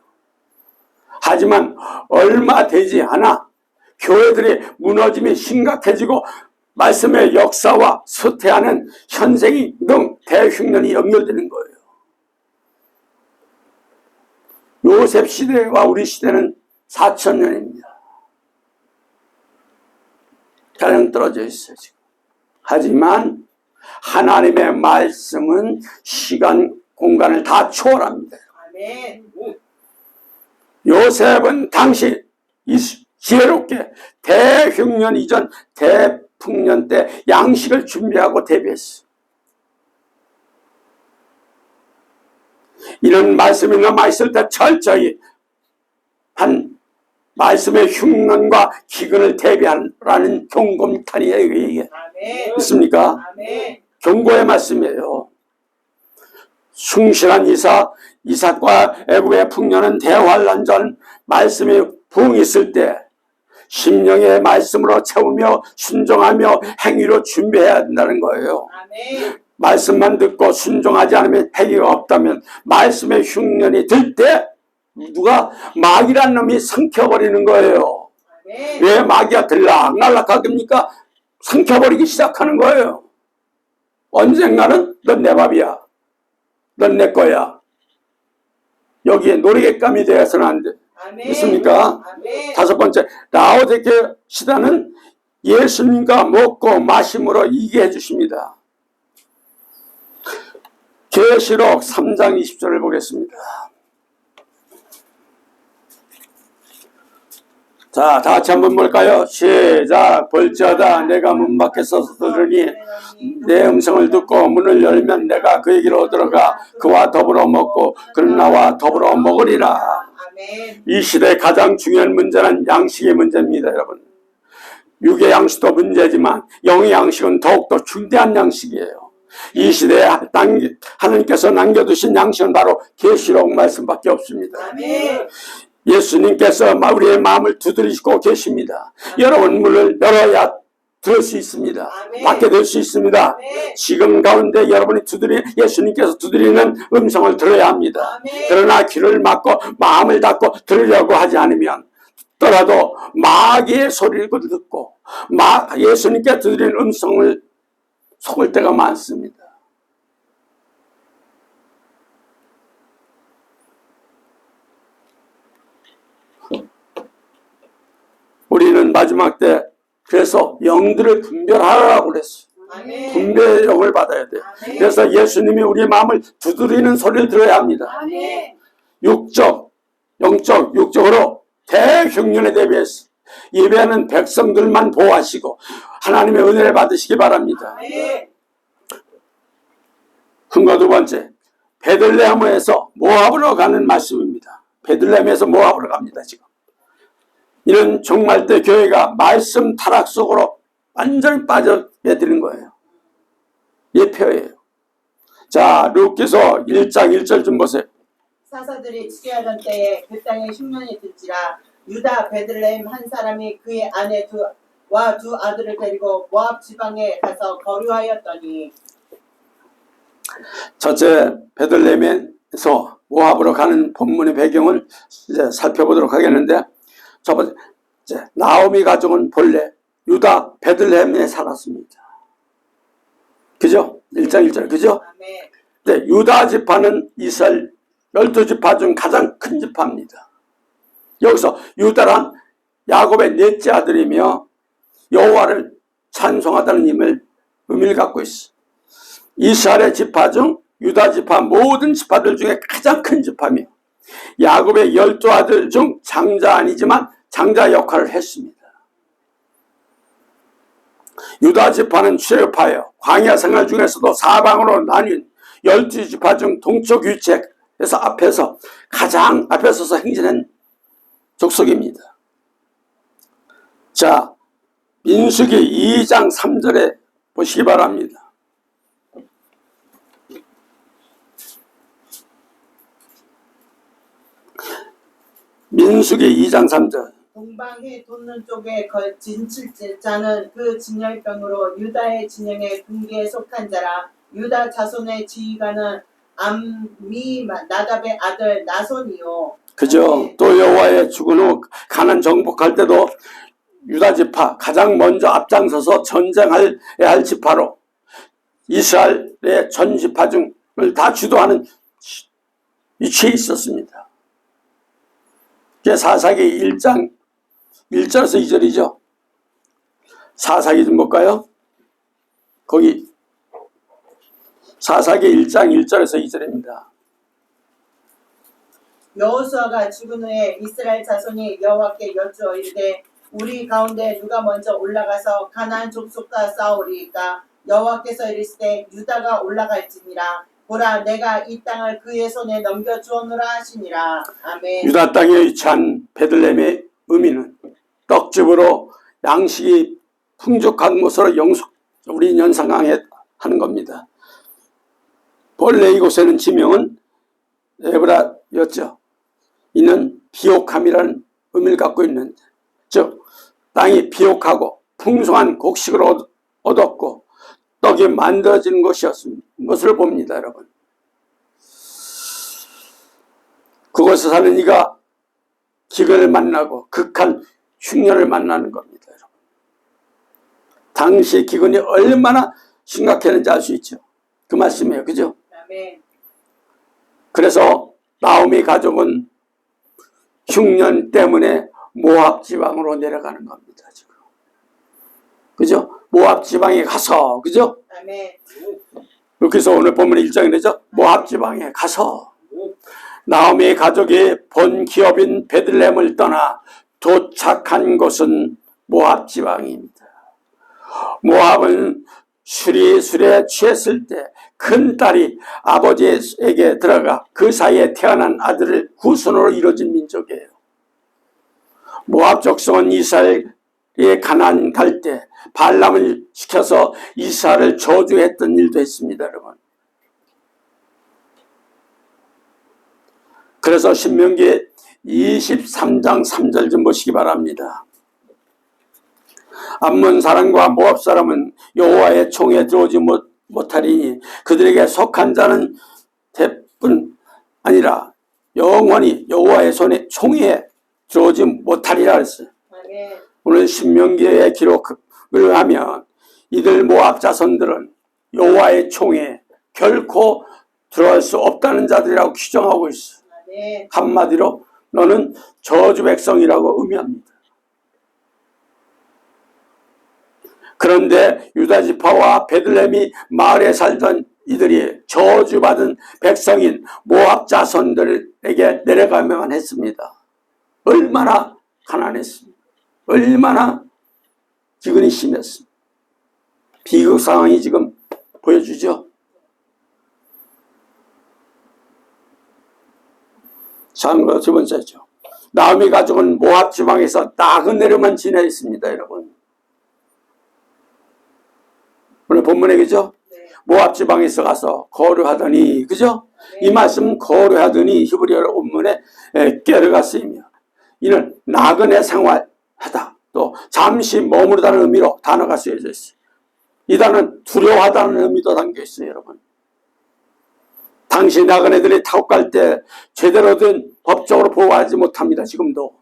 하지만 얼마 되지 않아 교회들의 무너짐이 심각해지고 말씀의 역사와 쇠퇴하는 현생이 등 대흉년이 연결되는 거예요. 요셉 시대와 우리 시대는 4,000년입니다. 가령 떨어져 있어요, 지금. 하지만 하나님의 말씀은 시간, 공간을 다 초월합니다. 아멘. 요셉은 당시 지혜롭게 대흉년 이전 대풍년 때 양식을 준비하고 대비했어. 이런 말씀이 남아있을 때 철저히 한 말씀의 흉년과 기근을 대비하라는 경고탄이에요. 이게 있습니까? 아멘. 경고의 말씀이에요. 숭실한 이삭과 애굽의 풍년은 대환란 전 말씀이 부흥이 있을 때 심령의 말씀으로 채우며 순종하며 행위로 준비해야 한다는 거예요. 아멘. 말씀만 듣고 순종하지 않으면 행위가 없다면 말씀의 흉년이 들 때 누가 마귀란 놈이 삼켜버리는 거예요. 아멘. 왜 마귀가 들락날락하겠습니까? 삼켜버리기 시작하는 거예요. 언젠가는 넌 내 밥이야. 넌 내 거야. 여기에 노리객감이 되어서는 안 돼. 아멘. 있습니까? 아멘. 다섯 번째, 라오디게 시대는 예수님과 먹고 마심으로 이기게 해주십니다. 계시록 3장 20절을 보겠습니다. 자, 다 같이 한번 볼까요? 시작. 볼지어다 내가 문 밖에 서서 들으니 내 음성을 듣고 문을 열면 내가 그에게로 들어가 그와 더불어 먹고 그는 나와 더불어 먹으리라. 아멘. 이 시대의 가장 중요한 문제는 양식의 문제입니다, 여러분. 육의 양식도 문제지만 영의 양식은 더욱더 중대한 양식이에요. 이 시대에 하나님께서 남겨두신 양식은 바로 계시록 말씀밖에 없습니다. 아멘. 예수님께서 우리의 마음을 두드리시고 계십니다. 여러분 문을 열어야 들을 수 있습니다. 아멘. 받게 될 수 있습니다. 아멘. 지금 가운데 여러분이 예수님께서 두드리는 음성을 들어야 합니다. 아멘. 그러나 귀를 막고 마음을 닫고 들으려고 하지 않으면 더라도 마귀의 소리를 듣고 예수님께 두드리는 음성을 속을 때가 많습니다. 우리는 마지막 때 그래서 영들을 분별하라고 그랬어요. 아멘. 분별의 영을 받아야 돼요. 아멘. 그래서 예수님이 우리의 마음을 두드리는 소리를 들어야 합니다. 아멘. 영적으로 대흉년에 대비해서 예배하는 백성들만 보호하시고 하나님의 은혜를 받으시기 바랍니다. 아멘. 큰거 두 번째, 베들레헴에서 모압으로 가는 말씀입니다. 베들레헴에서 모압으로 갑니다. 지금 이런 종말 때 교회가 말씀 타락 속으로 완전히 빠져드는 거예요. 예표예요. 자, 룻기서 1장 1절 좀 보세요. 사사들이 치리하던 때에 그 땅에 흉년이 들지라 유다 베들레헴 한 사람이 그의 아내 두 아들을 데리고 모압 지방에 가서 거류하였더니. 첫째, 베들레헴에서 모압으로 가는 본문의 배경을 이제 살펴보도록 하겠는데, 첫 번째, 나오미 가족은 본래 유다 베들레헴에 살았습니다. 그죠? 1장 1절, 그죠? 아멘. 네, 유다 지파는 이스라엘 12지파 중 가장 큰 지파입니다. 여기서 유다란 야곱의 넷째 아들이며 여호와를 찬송하다는 의미를 갖고 있어. 이스라엘의 지파 중 유다 지파 모든 지파들 중에 가장 큰 지파며 야곱의 12아들 중 장자 아니지만 장자 역할을 했습니다. 유다 지파는 출애굽하여 광야 생활 중에서도 사방으로 나뉜 12지파 중 동쪽 위치에서 가장 앞에 서서 행진한 족속입니다. 자, 민수기 2장 3절에 보시기 바랍니다. 민수기 2장 3절. 동방해 돋는 쪽에 걸친 칠자는 그 진열병으로 유다의 진영의 분기에 속한 자라. 유다 자손의 지휘관은 나답의 아들 나손이요. 그죠? 또 여호와의 죽은 후 가나안 정복할 때도 유다 지파 가장 먼저 앞장서서 전쟁해야 할 지파로 이스라엘의 전 지파 중을 다 주도하는 위치에 있었습니다. 사사기 1장 1절에서 2절이죠. 사사기 좀 볼까요? 거기 사사기 1장 1절에서 2절입니다. 여호수아가 죽은 후에 이스라엘 자손이 여호와께 여쭈어 이르되 우리 가운데 누가 먼저 올라가서 가나안 족속과 싸우리이까. 여호와께서 이르시되 유다가 올라갈지니라. 보라, 내가 이 땅을 그의 손에 넘겨주었노라 하시니라. 아멘. 유다 땅에 위치한 베들레헴의 의미는 떡집으로 양식이 풍족한 곳으로 우리 연상하게 하는 겁니다. 본래 이곳에는 지명은 에브라였죠. 이는 비옥함이라는 의미를 갖고 있는데, 즉 땅이 비옥하고 풍성한 곡식을 얻었고 떡이 만들어지는 것을 봅니다. 여러분, 그곳에 사는 이가 기근을 만나고 극한 흉년을 만나는 겁니다. 여러분, 당시 기근이 얼마나 심각했는지 알 수 있죠. 그 말씀이에요. 그죠? 아멘. 그래서 나오미 가족은 흉년 때문에 모압 지방으로 내려가는 겁니다. 지금. 그죠? 모압 지방에 가서, 그죠? 아멘. 그래서 오늘 보면 1장에 되죠? 모압 지방에 가서 나오미의 가족이 본 기업인 베들레헴을 떠나 도착한 곳은 모압 지방입니다. 모압은 술에 취했을 때 큰 딸이 아버지에게 들어가 그 사이에 태어난 아들을 후손으로 이루어진 민족이에요. 모압 족속은 이스라엘의 가나안 갈 때 발람을 시켜서 이스라엘을 저주했던 일도 했습니다. 여러분, 그래서 신명기 23장 3절 좀 보시기 바랍니다. 암몬 사람과 모압 사람은 여호와의 총에 들어오지 못하리니 그들에게 속한 자는 대뿐 아니라 영원히 여호와의 총에 들어오지 못하리라 했어요. 아멘. 오늘 신명기의 기록을 하면 이들 모압 자손들은 여호와의 총에 결코 들어갈 수 없다는 자들이라고 규정하고 있어. 아멘. 한마디로 너는 저주 백성이라고 의미합니다. 그런데 유다 지파와 베들레헴이 마을에 살던 이들이 저주받은 백성인 모압 자손들에게 내려가야만 했습니다. 얼마나 가난했습니까? 얼마나 기근이 심했습니까? 비극 상황이 지금 보여주죠. 참고로 두 번째죠. 나오미 가족은 모압 지방에서 나그네로만 지내있습니다. 여러분, 오늘 본문에 그죠? 네. 모압 지방에서 가서 거류하더니, 그죠? 이 말씀 거류하더니 히브리어 원문에 깨르가 쓰이며, 이는 나그네 생활하다, 또 잠시 머무르다는 의미로 단어가 쓰여져 있어요. 이 단어는 두려워하다는 의미도 담겨 있어요, 여러분. 당시 나그네들이 타고 갈 때 제대로 된 법적으로 보호하지 못합니다. 지금도.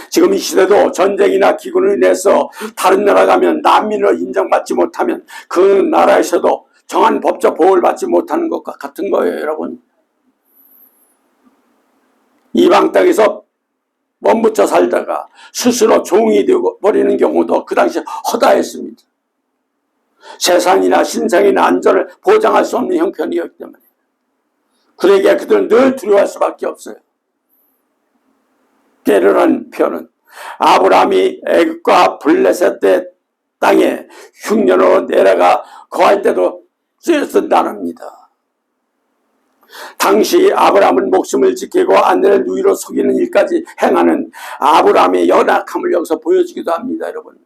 지금 이 시대도 전쟁이나 기근으로 인해서 다른 나라 가면 난민으로 인정받지 못하면 그 나라에서도 정한 법적 보호를 받지 못하는 것과 같은 거예요, 여러분. 이방 땅에서 몸붙여 살다가 스스로 종이 되어 버리는 경우도 그 당시에 허다했습니다. 세상이나 신상이나 안전을 보장할 수 없는 형편이었기 때문에. 그러기에 그들은 늘 두려워할 수밖에 없어요. 게르라는 표현은 아브라함이 애굽과 블레셋 때 땅에 흉년으로 내려가 거할 때도 쓰였던 단어입니다. 당시 아브라함은 목숨을 지키고 아내를 누이로 속이는 일까지 행하는 아브라함의 연약함을 여기서 보여주기도 합니다, 여러분.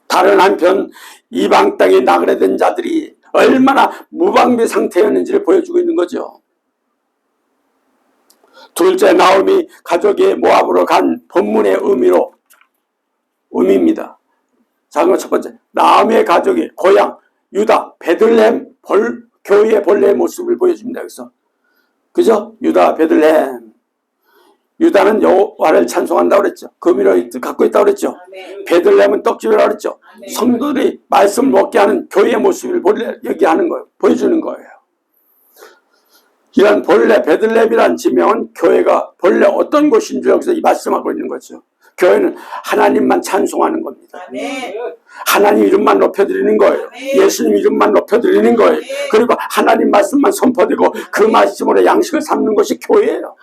다른 한편 이방 땅에 나그네된 자들이 얼마나 무방비 상태였는지를 보여주고 있는 거죠. 둘째, 나오미 가족이 모압으로 간 본문의 의미입니다. 자, 그럼 첫 번째, 나오미의 가족이 고향 유다 베들레헴 교회의 본래의 모습을 보여줍니다. 여기서, 그죠? 유다 베들레헴. 유다는 여호와를 찬송한다고 그랬죠. 그 의미를 갖고 있다고 그랬죠. 베들레헴은 떡집이라고 그랬죠. 성도들이 말씀을 먹게 하는 교회의 모습을 얘기하는 거예요. 보여주는 거예요. 이런 본래 베들레헴이라는 지명은 교회가 본래 어떤 곳인 줄 여기서 말씀하고 있는 거죠. 교회는 하나님만 찬송하는 겁니다. 하나님 이름만 높여드리는 거예요. 예수님 이름만 높여드리는 거예요. 그리고 하나님 말씀만 선포되고 그 말씀으로 양식을 삼는 것이 교회예요.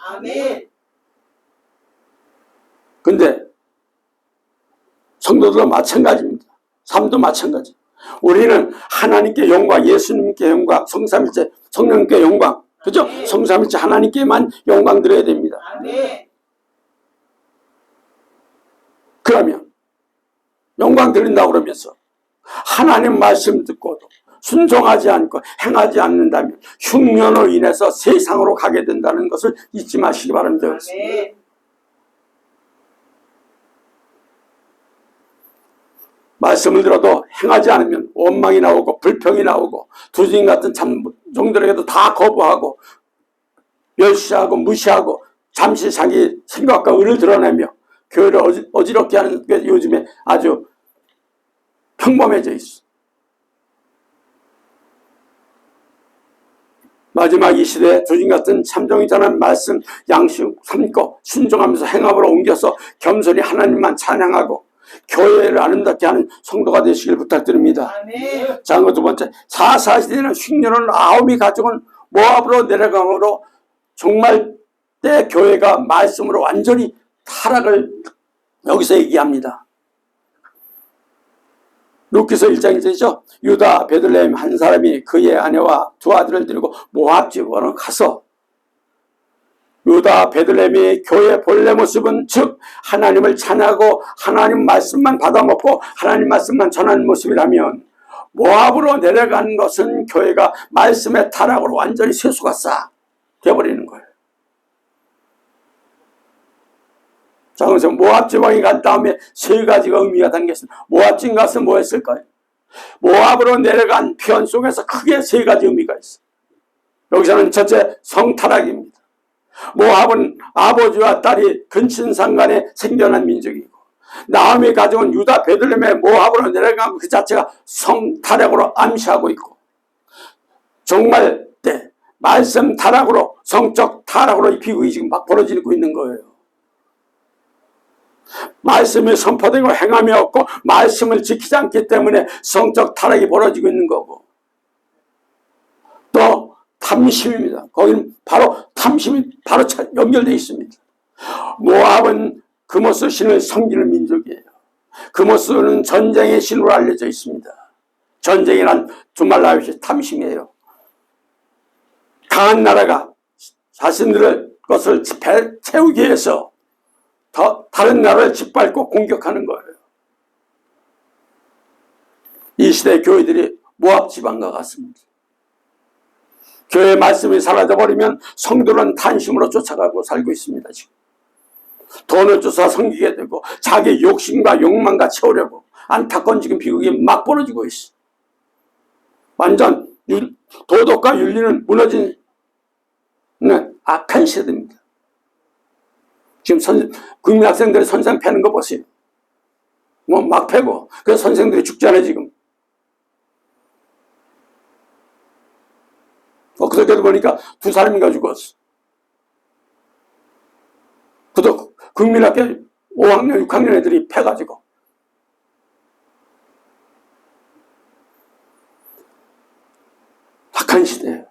근데 성도들도 마찬가지입니다. 삶도 마찬가지. 우리는 하나님께 영광, 예수님께 영광, 성삼일체 성령께 영광, 그죠? 성삼일체 하나님께만 영광 드려야 됩니다. 그러면 영광 드린다고 그러면서 하나님 말씀 듣고도 순종하지 않고 행하지 않는다면 흉년으로 인해서 세상으로 가게 된다는 것을 잊지 마시기 바랍니다. 말씀을 들어도 행하지 않으면 원망이 나오고 불평이 나오고 두 주인 같은 참종들에게도 다 거부하고 멸시하고 무시하고 잠시 자기 생각과 의를 드러내며 교회를 어지럽게 하는 게 요즘에 아주 평범해져 있어. 마지막 이 시대에 두진 같은 참종이 전한 말씀 양식 삼고 순종하면서 행함으로 옮겨서 겸손히 하나님만 찬양하고 교회를 아름답게 하는 성도가 되시길 부탁드립니다. 자, 두 번째, 사사시대는 흉년은 나오미 가족은 모압으로 내려감으로 정말 때 교회가 말씀으로 완전히 타락을 여기서 얘기합니다. 룻기서 1장이죠. 유다 베들레헴 한 사람이 그의 아내와 두 아들을 데리고 모압 지방으로 가서 유다 베들레헴의 교회의 본래 모습은 즉 하나님을 찬양하고 하나님 말씀만 받아먹고 하나님 말씀만 전하는 모습이라면 모압으로 내려가는 것은 교회가 말씀의 타락으로 완전히 세수가 싹 되어버리는 거예요. 자, 그래서 모압 지방에 간 다음에 세 가지가 의미가 담겼습니다. 모압 지방 가서 뭐 했을까요? 모압으로 내려간 표현 속에서 크게 세 가지 의미가 있어요. 여기서는 첫째, 성타락입니다. 모압은 아버지와 딸이 근친상간에 생겨난 민족이고 나오미 가족은 유다 베들레헴의 모압으로 내려간 그 자체가 성타락으로 암시하고 있고 정말 때 말씀 타락으로 성적 타락으로 이 비극이 지금 막 벌어지고 있는 거예요. 말씀이 선포되고 행함이 없고 말씀을 지키지 않기 때문에 성적 타락이 벌어지고 있는 거고 또 탐심입니다. 거기는 바로 탐심이 바로 연결되어 있습니다. 모압은 그모스 신을 섬기는 민족이에요. 그모스는 전쟁의 신으로 알려져 있습니다. 전쟁이란 두말로 탐심이에요. 강한 나라가 자신들의 것을 채우기 위해서 다른 나라를 짓밟고 공격하는 거예요. 이 시대 교회들이 모압 지방과 같습니다. 교회 말씀이 사라져버리면 성도는 탄심으로 쫓아가고 살고 있습니다. 지금 돈을 쫓아 섬기게 되고 자기 욕심과 욕망과 채우려고 안타까운 지금 비극이 막 벌어지고 있어. 완전 도덕과 윤리는 무너진 악한 시대입니다. 지금 국민학생들이 선생 패는 거 보세요. 뭐 막 패고 그래서 선생들이 죽잖아요 지금. 그저께도 보니까 2사람인가 죽었어. 그도 국민학교 5학년 6학년 애들이 패가지고. 악한 시대예요.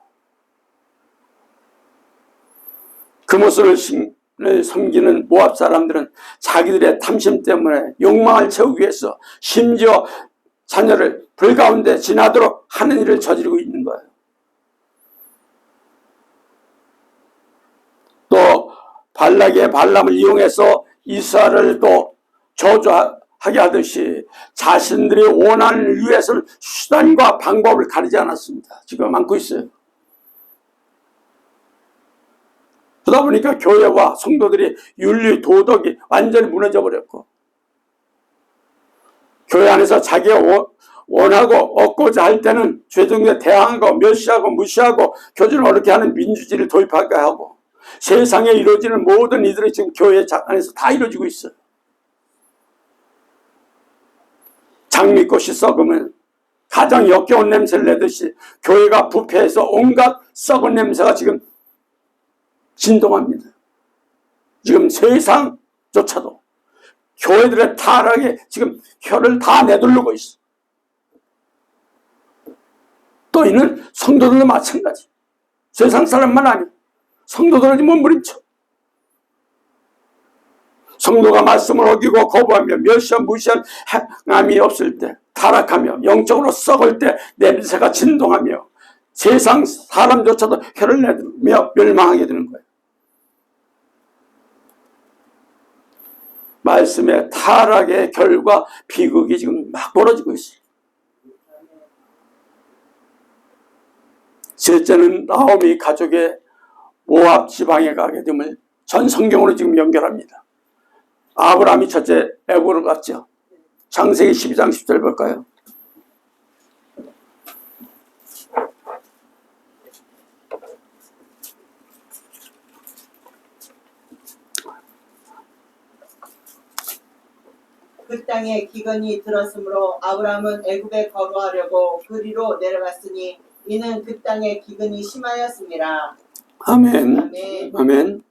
금오슬을 섬기는 모압 사람들은 자기들의 탐심 때문에 욕망을 채우기 위해서 심지어 자녀를 불 가운데 지나도록 하는 일을 저지르고 있는 거예요. 또 발락의 발람을 이용해서 이스라엘을 또 저주하게 하듯이 자신들이 원하는 일을 위해서는 수단과 방법을 가리지 않았습니다. 지금 많고 있어요. 그러다 보니까 교회와 성도들이 윤리 도덕이 완전히 무너져 버렸고 교회 안에서 자기가 원하고 얻고자 할 때는 죄종에 대항하고 멸시하고 무시하고 교준을 어렵게 하는 민주주의를 도입하게 하고 세상에 이루어지는 모든 이들이 지금 교회 안에서 다 이루어지고 있어요. 장미꽃이 썩으면 가장 역겨운 냄새를 내듯이 교회가 부패해서 온갖 썩은 냄새가 지금 진동합니다. 지금 세상조차도 교회들의 타락에 지금 혀를 다 내두르고 있어. 또 이는 성도들도 마찬가지. 세상 사람만 아니고 성도들을 몸부림쳐. 성도가 말씀을 어기고 거부하며 멸시한 무시한 행함이 없을 때 타락하며 영적으로 썩을 때 냄새가 진동하며 세상 사람조차도 혀를 내두르며 멸망하게 되는 거예요. 말씀의 타락의 결과 비극이 지금 막 벌어지고 있어요. 셋째는 나오미 가족의 모압 지방에 가게 됨을 전 성경으로 지금 연결합니다. 아브라함이 첫째 애굽으로 갔죠. 창세기 12장 10절 볼까요? 그 땅에 기근이 들었으므로 아브라함은 애굽에 거주하려고 그리로 내려갔으니 이는 그 땅에 기근이 심하였습니다. 아멘. 아멘. 아멘.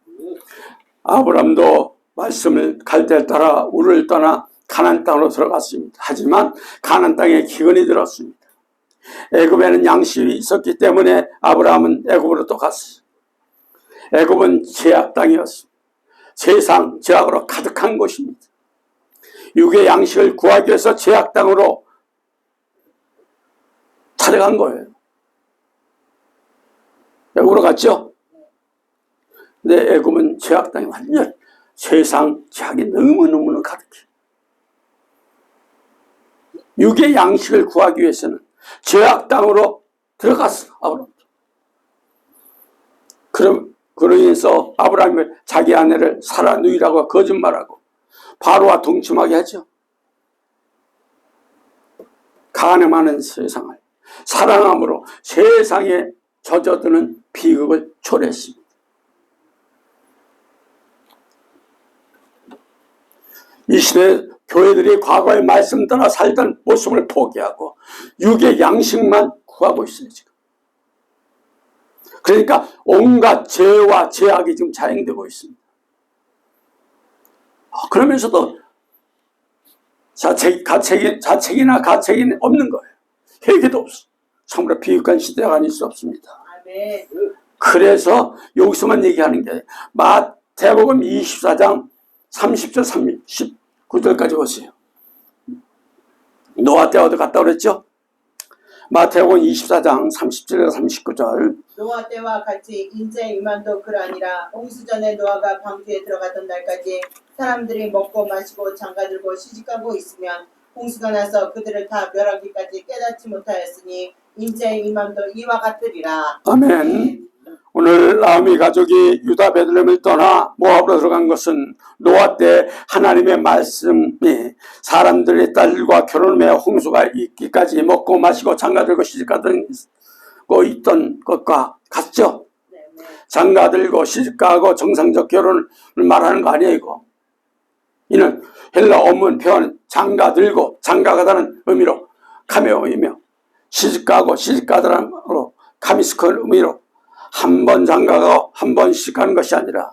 아브라함도 말씀을 갈대를 따라 우르를 떠나 가나안 땅으로 들어갔습니다. 하지만 가나안 땅에 기근이 들었습니다. 애굽에는 양식이 있었기 때문에 아브라함은 애굽으로 또 갔어요. 애굽은 제약 땅이었습니다. 세상 제약으로 가득한 곳입니다. 육의 양식을 구하기 위해서 제약 땅으로 찾아간 거예요. 애굽으로 갔죠? 근데 애굽은 제약 땅이 완전 세상 제약이 너무너무 가득해. 육의 양식을 구하기 위해서는 제약 땅으로 들어갔어. 아브라함. 그로 인해서 아브라함이 자기 아내를 사라 누이라고 거짓말하고 바로와 동침하게 하죠. 가늠하는 세상을 사랑함으로 세상에 젖어드는 비극을 초래했습니다. 이 시대에 교회들이 과거의 말씀 따라 살던 모습을 포기하고 육의 양식만 구하고 있어요. 지금. 그러니까 온갖 죄와 죄악이 지금 자행되고 있습니다. 그러면서도 자책이나 가책이 없는 거예요. 회개도 없어. 참으로 비극한 시대가 아닐 수 없습니다. 아멘. 그래서 여기서만 얘기하는 게 마태복음 24장 30절 39절까지 보세요. 노아 때 어디 갔다 그랬죠? 마태복음 24장 30절에서 39절. 노아 때와 같이 인자의 임함도 그러하니라. 홍수전에 노아가 방주에 들어가던 날까지 사람들이 먹고 마시고 장가들고 시집가고 있으면 홍수가 나서 그들을 다 멸하기까지 깨닫지 못하였으니 인자의 임함도 이와 같으리라. 아멘. 오늘 나오미 가족이 유다 베들레헴을 떠나 모압으로 들어간 것은 노아 때 하나님의 말씀이 사람들의 딸과 결혼하며 홍수가 있기까지 먹고 마시고 장가들고 시집가고 있던 것과 같죠. 장가들고 시집가고 정상적 결혼을 말하는 거 아니에요. 이거. 이는 헬라 원문 표현 장가들고 장가가다는 의미로 카메오이며 시집가고 시집가다는 의미로 카미스콘 의미로 한 번 장가가고 한 번 시집가는 것이 아니라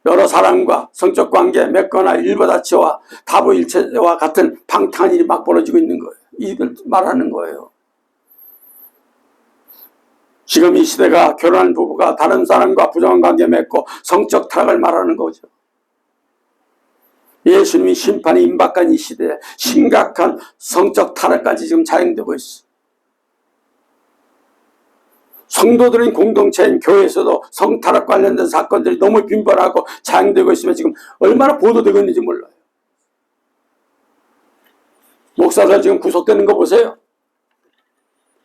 여러 사람과 성적 관계 맺거나 일보다치와 다부일체와 같은 방탕한 일이 막 벌어지고 있는 거예요. 이걸 말하는 거예요. 지금 이 시대가 결혼한 부부가 다른 사람과 부정한 관계 맺고 성적 타락을 말하는 거죠. 예수님이 심판이 임박한 이 시대에 심각한 성적 타락까지 지금 자행되고 있어. 성도들인 공동체인 교회에서도 성타락 관련된 사건들이 너무 빈번하고 자행되고 있으면 지금 얼마나 보도되고 있는지 몰라요. 목사들 지금 구속되는 거 보세요.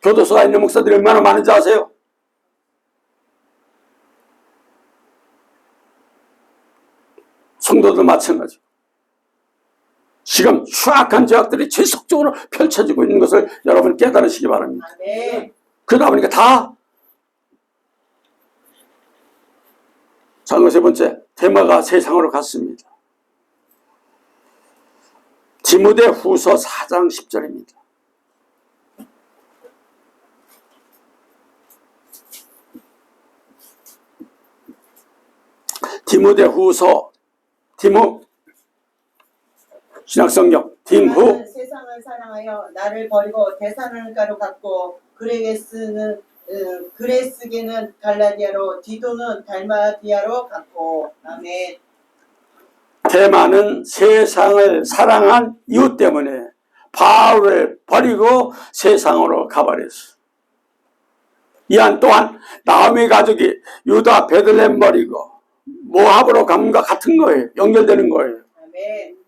교도소에 있는 목사들이 얼마나 많은지 아세요? 성도도 마찬가지. 지금 추악한 죄악들이 지속적으로 펼쳐지고 있는 것을 여러분 깨달으시기 바랍니다. 그러다 보니까 다 자, 세 번째, 대마가 세상으로 갔습니다. 디모데 후서 4장 10절입니다. 디모데 후서, 신약성경, 나는 세상을 사랑하여 나를 버리고 데살로니가로 갔고 그레스게는 갈라디아로 디도는 달마디아로 갔고. 아멘. 대마는 세상을 사랑한 이유 때문에 바울을 버리고 세상으로 가버렸어. 이한 또한 나오미 가족이 유다 베들레헴 버리고 모압으로 감과 같은 거예요. 연결되는 거예요. 아멘.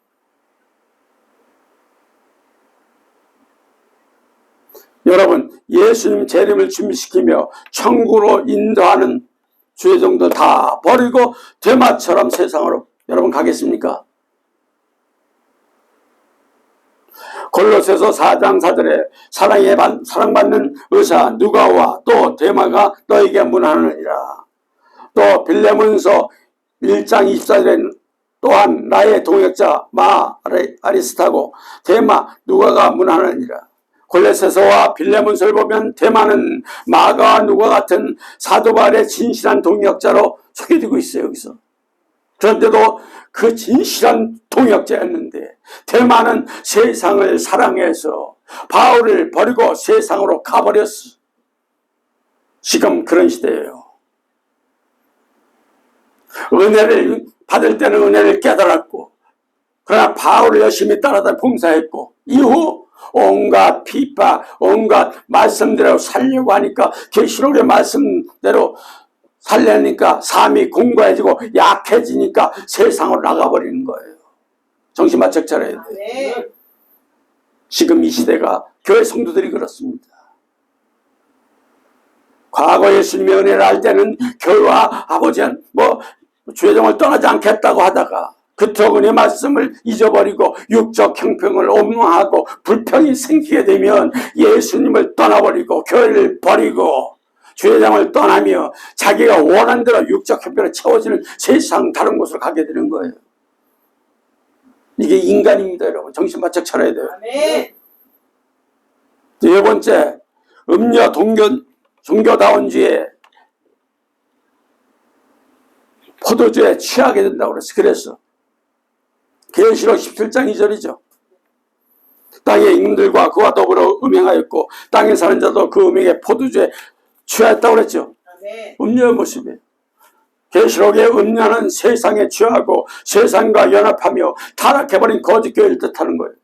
여러분, 예수님 재림을 준비시키며 천국으로 인도하는 주의 종들 다 버리고 대마처럼 세상으로 여러분 가겠습니까? 골로새서 4장 4절에 사랑받는 의사 누가와 또 데마가 너에게 문하느니라. 또 빌레몬서 1장 24절에는 또한 나의 동역자 아리스타고 데마 누가가 문하느니라. 골로새서와 빌레몬서를 보면 데마는 마가와 누가 같은 사도 바울의 진실한 동역자로 소개되고 있어요. 여기서. 그런데도 그 진실한 동역자였는데 데마는 세상을 사랑해서 바울을 버리고 세상으로 가버렸어. 지금 그런 시대예요. 은혜를 받을 때는 은혜를 깨달았고, 그러나 바울을 열심히 따라다 봉사했고, 이후 온갖 핍박, 온갖 말씀대로 살려고 하니까 계시록의 말씀대로 살려니까 삶이 공고해지고 약해지니까 세상으로 나가버리는 거예요. 정신 바짝 차려야 돼요. 지금 이 시대가 교회 성도들이 그렇습니다. 과거 예수님의 은혜를 알 때는 교회와 아버지는 주의 종을 떠나지 않겠다고 하다가 그토록 은혜 말씀을 잊어버리고 육적 형평을 옹호하고 불평이 생기게 되면 예수님을 떠나버리고 교회를 버리고 주의 종을 떠나며 자기가 원하는 대로 육적 형평을 채워지는 세상 다른 곳으로 가게 되는 거예요. 이게 인간입니다, 여러분. 정신 바짝 차려야 돼요. 아멘. 네 번째, 음녀 종교다운주의 포도주에 취하게 된다고 그랬어. 계시록 17장 2절이죠. 땅의 임금들과 그와 더불어 음행하였고 땅에 사는 자도 그 음행에 포도주에 취하였다고 그랬죠. 아멘. 음녀의 모습이에요. 계시록의 음녀는 세상에 취하고 세상과 연합하며 타락해버린 거짓교회를 뜻하는 거예요.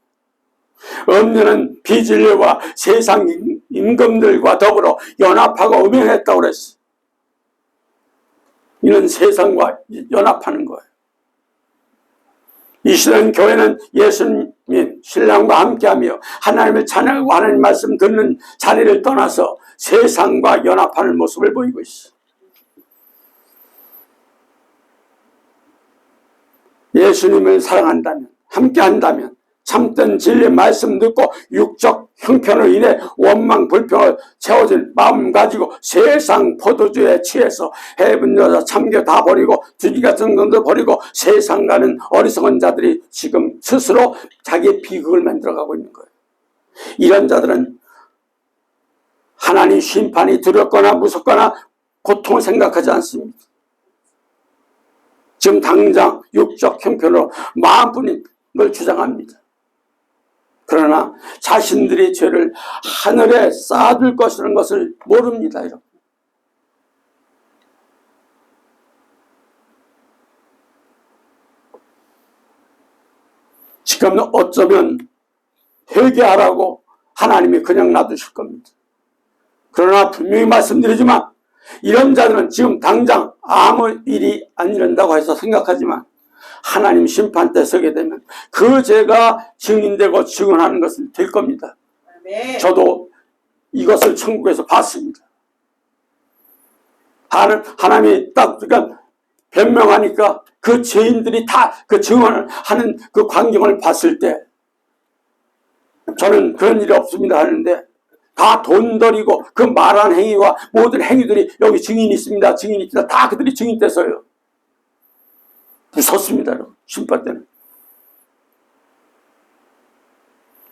음녀는 비진리와 세상 임금들과 더불어 연합하고 음행했다고 그랬어. 이는 세상과 연합하는 거예요. 이 시대는 교회는 예수님을 신랑과 함께하며 하나님을 찬양하고 하나님 말씀 듣는 자리를 떠나서 세상과 연합하는 모습을 보이고 있어. 예수님을 사랑한다면, 함께한다면, 참된 진리의 말씀 듣고 육적 형편으로 인해 원망 불평을 채워진 마음 가지고 세상 포도주에 취해서 해분 여자 참겨 다 버리고 주지 같은 것도 버리고 세상 가는 어리석은 자들이 지금 스스로 자기의 비극을 만들어가고 있는 거예요. 이런 자들은 하나님 심판이 두렵거나 무섭거나 고통을 생각하지 않습니다. 지금 당장 육적 형편으로 마음뿐인 걸 주장합니다. 그러나 자신들의 죄를 하늘에 쌓아둘 것이라는 것을 모릅니다. 여러분. 지금 어쩌면 회개하라고 하나님이 그냥 놔두실 겁니다. 그러나 분명히 말씀드리지만 이런 자들은 지금 당장 아무 일이 안 일어난다고 해서 생각하지만 하나님 심판 때 서게 되면 그 죄가 증인되고 증언하는 것은 될 겁니다. 아멘. 저도 이것을 천국에서 봤습니다. 하나님이 딱 그러니까 변명하니까 그 죄인들이 다 그 증언을 하는 그 광경을 봤을 때 저는 그런 일이 없습니다 하는데 다 돈 들이고 그 말한 행위와 모든 행위들이 여기 증인이 있습니다. 증인이 있습니다. 다 그들이 증인돼서요. 무섭습니다. 심판 때는.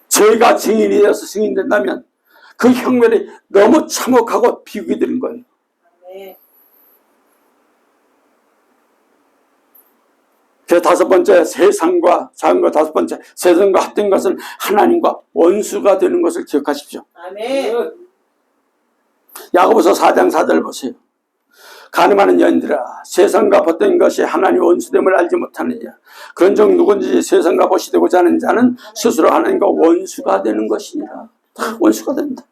죄가 증인이 되어서 증인된다면 그 형벌이 너무 참혹하고 비극이 되는 거예요. 네. 그 다섯 번째 세상과 작은 것 다섯 번째 세상과 합된 것은 하나님과 원수가 되는 것을 기억하십시오. 아멘. 야고보서 4장 4절 보세요. 가늠하는 여인들아 세상과 벗된 것이 하나님 원수됨을 알지 못하느냐. 그런즉 누군지 세상과 벗이 되고자 하는 자는 스스로 하나님과 원수가 되는 것이니라. 다 원수가 됩니다.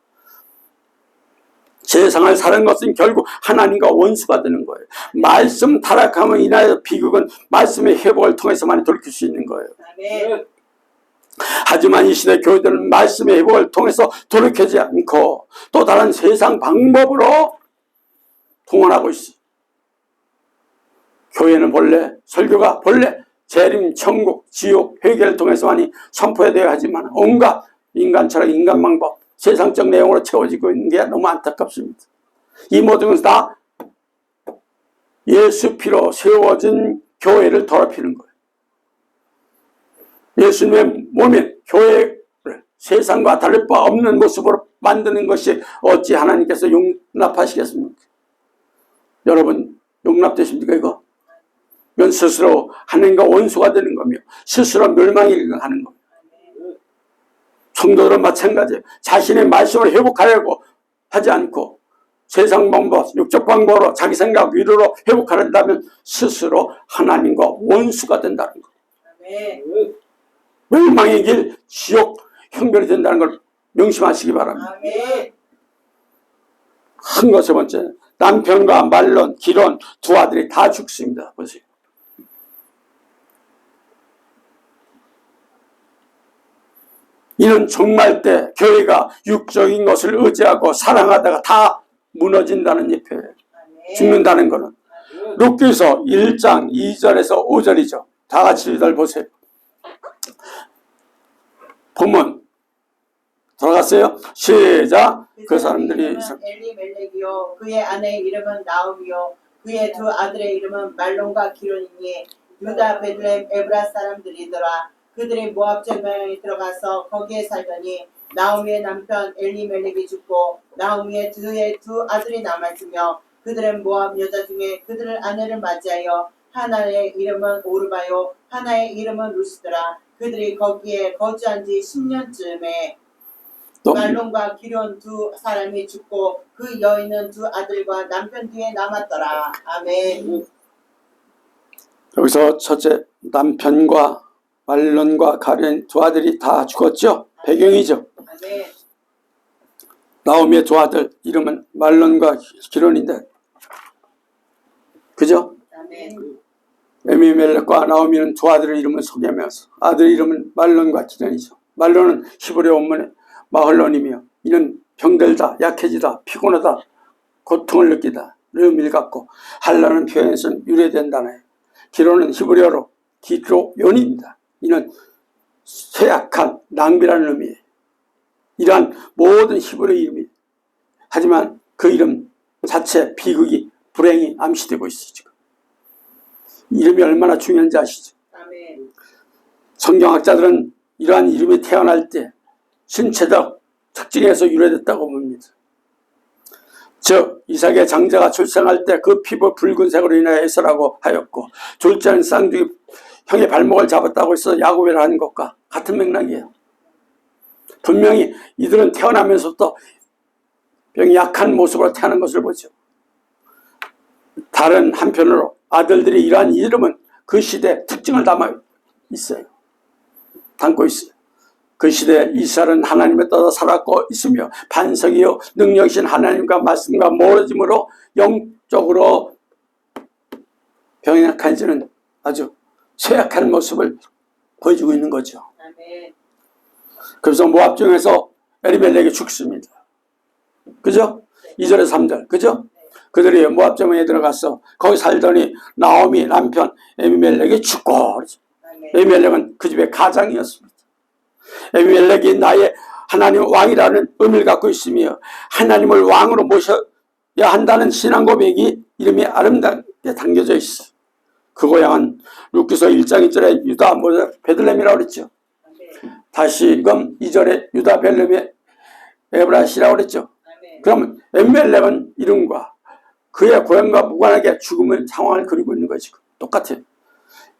세상을 사는 것은 결국 하나님과 원수가 되는 거예요. 말씀 타락함을 인하여 비극은 말씀의 회복을 통해서만 돌이킬 수 있는 거예요. 아멘. 하지만 이 시대 교회들은 말씀의 회복을 통해서 돌이키지 않고 또 다른 세상 방법으로 동원하고 있어요. 교회는 본래 설교가 본래 재림, 천국, 지옥, 회개를 통해서만이 선포되어야 하지만 온갖 인간 철학, 인간 방법, 세상적 내용으로 채워지고 있는 게 너무 안타깝습니다. 이 모든 것은 다 예수 피로 세워진 교회를 더럽히는 거예요. 예수님의 몸인 교회를 세상과 다를 바 없는 모습으로 만드는 것이 어찌 하나님께서 용납하시겠습니까? 여러분 용납되십니까 이거? 이건 스스로 하나님과 원수가 되는 거며 스스로 멸망에 가는 겁니다. 성도들은 마찬가지예요. 자신의 말씀을 회복하려고 하지 않고 세상 방법, 육적 방법으로 자기 생각 위로로 회복하려면 스스로 하나님과 원수가 된다는 거예요. 멸망의 길, 지옥, 형벌이 된다는 걸 명심하시기 바랍니다. 아멘. 한 것세 번째, 남편과 말론, 기론 두 아들이 다 죽습니다. 보세요. 이는 종말 때 교회가 육적인 것을 의지하고 사랑하다가 다 무너진다는 예표예요. 죽는다는 것은. 룻기서 1장 2절에서 5절이죠. 다 같이 이들 보세요. 본문 돌아갔어요. 시작. 그 사람들이 엘리멜렉이요 그의 아내의 이름은 나오미요 그의 두 아들의 이름은 말론과 기론이니 유다 베들레헴 에브라 사람들이더라. 그들이 모압 절망에 들어가서 거기에 살더니 나오미의 남편 엘리멜렉이 죽고 나오미의 두 아들이 남았으며 그들은 모압 여자 중에 그들을 아내를 맞이하여 하나의 이름은 오르바요 하나의 이름은 루시더라. 그들이 거기에 거주한 지 10년쯤에 말론과 기론 두 사람이 죽고 그 여인은 두 아들과 남편 뒤에 남았더라. 아멘. 여기서 첫째 남편과 말론과 가련 두 아들이 다 죽었죠. 배경이죠. 아멘. 나오미의 두 아들 이름은 말론과 기론인데 그죠? 아멘. 에미멜렉과 나오미는 두 아들의 이름을 소개하면서 아들 이름은 말론과 기련이죠. 말론은 히브리 원문의 마흘론이며 이는 병들다, 약해지다, 피곤하다, 고통을 느끼다, 르밀 같고 할라는 표현에서는 유래된 단어예요. 기론은 히브리어로 기로연입니다. 이는 쇠약한 낭비라는 의미예요. 이러한 모든 히브리 이름이 하지만 그 이름 자체 비극이 불행이 암시되고 있어요. 지금 이름이 얼마나 중요한지 아시죠? 아멘. 성경학자들은 이러한 이름이 태어날 때 신체적 특징에서 유래됐다고 봅니다. 즉 이삭의 장자가 출생할 때 그 피부 붉은색으로 인하여 에서라고 하였고 졸지하는 쌍둥이 형의 발목을 잡았다고 해서 야곱이라 하는 것과 같은 맥락이에요. 분명히 이들은 태어나면서부터 병이 약한 모습으로 태어난 것을 보죠. 다른 한편으로 아들들이 이러한 이름은 그 시대의 특징을 담고 있어요. 그 시대에 이스라엘은 하나님에 떠나 살았고 있으며 반석이요 능력이신 하나님과 말씀과 멀어짐으로 영적으로 병약한지는 아주 쇠약한 모습을 보여주고 있는 거죠. 아멘. 그래서 모압 중에서 엘리멜렉이 죽습니다. 그죠? 2절에서 3절. 그죠? 그들이 모압 저명에 들어가서 거기 살더니 나오미 남편 에미멜렉이 죽고 그러죠. 에미멜렉은 그 집의 가장이었습니다. 에미멜렉이 나의 하나님 왕이라는 의미를 갖고 있으며 하나님을 왕으로 모셔야 한다는 신앙 고백이 이름이 아름답게 담겨져 있어. 그 고향은 룻기서 1장 2절에 유다 베들레헴이라고 그랬죠. 다시금 2절에 유다 베들레헴의 에브라시라고 그랬죠. 그러면 에미멜렉은 이름과 그의 고향과 무관하게 죽음의 상황을 그리고 있는 거예요. 지금 똑같아요.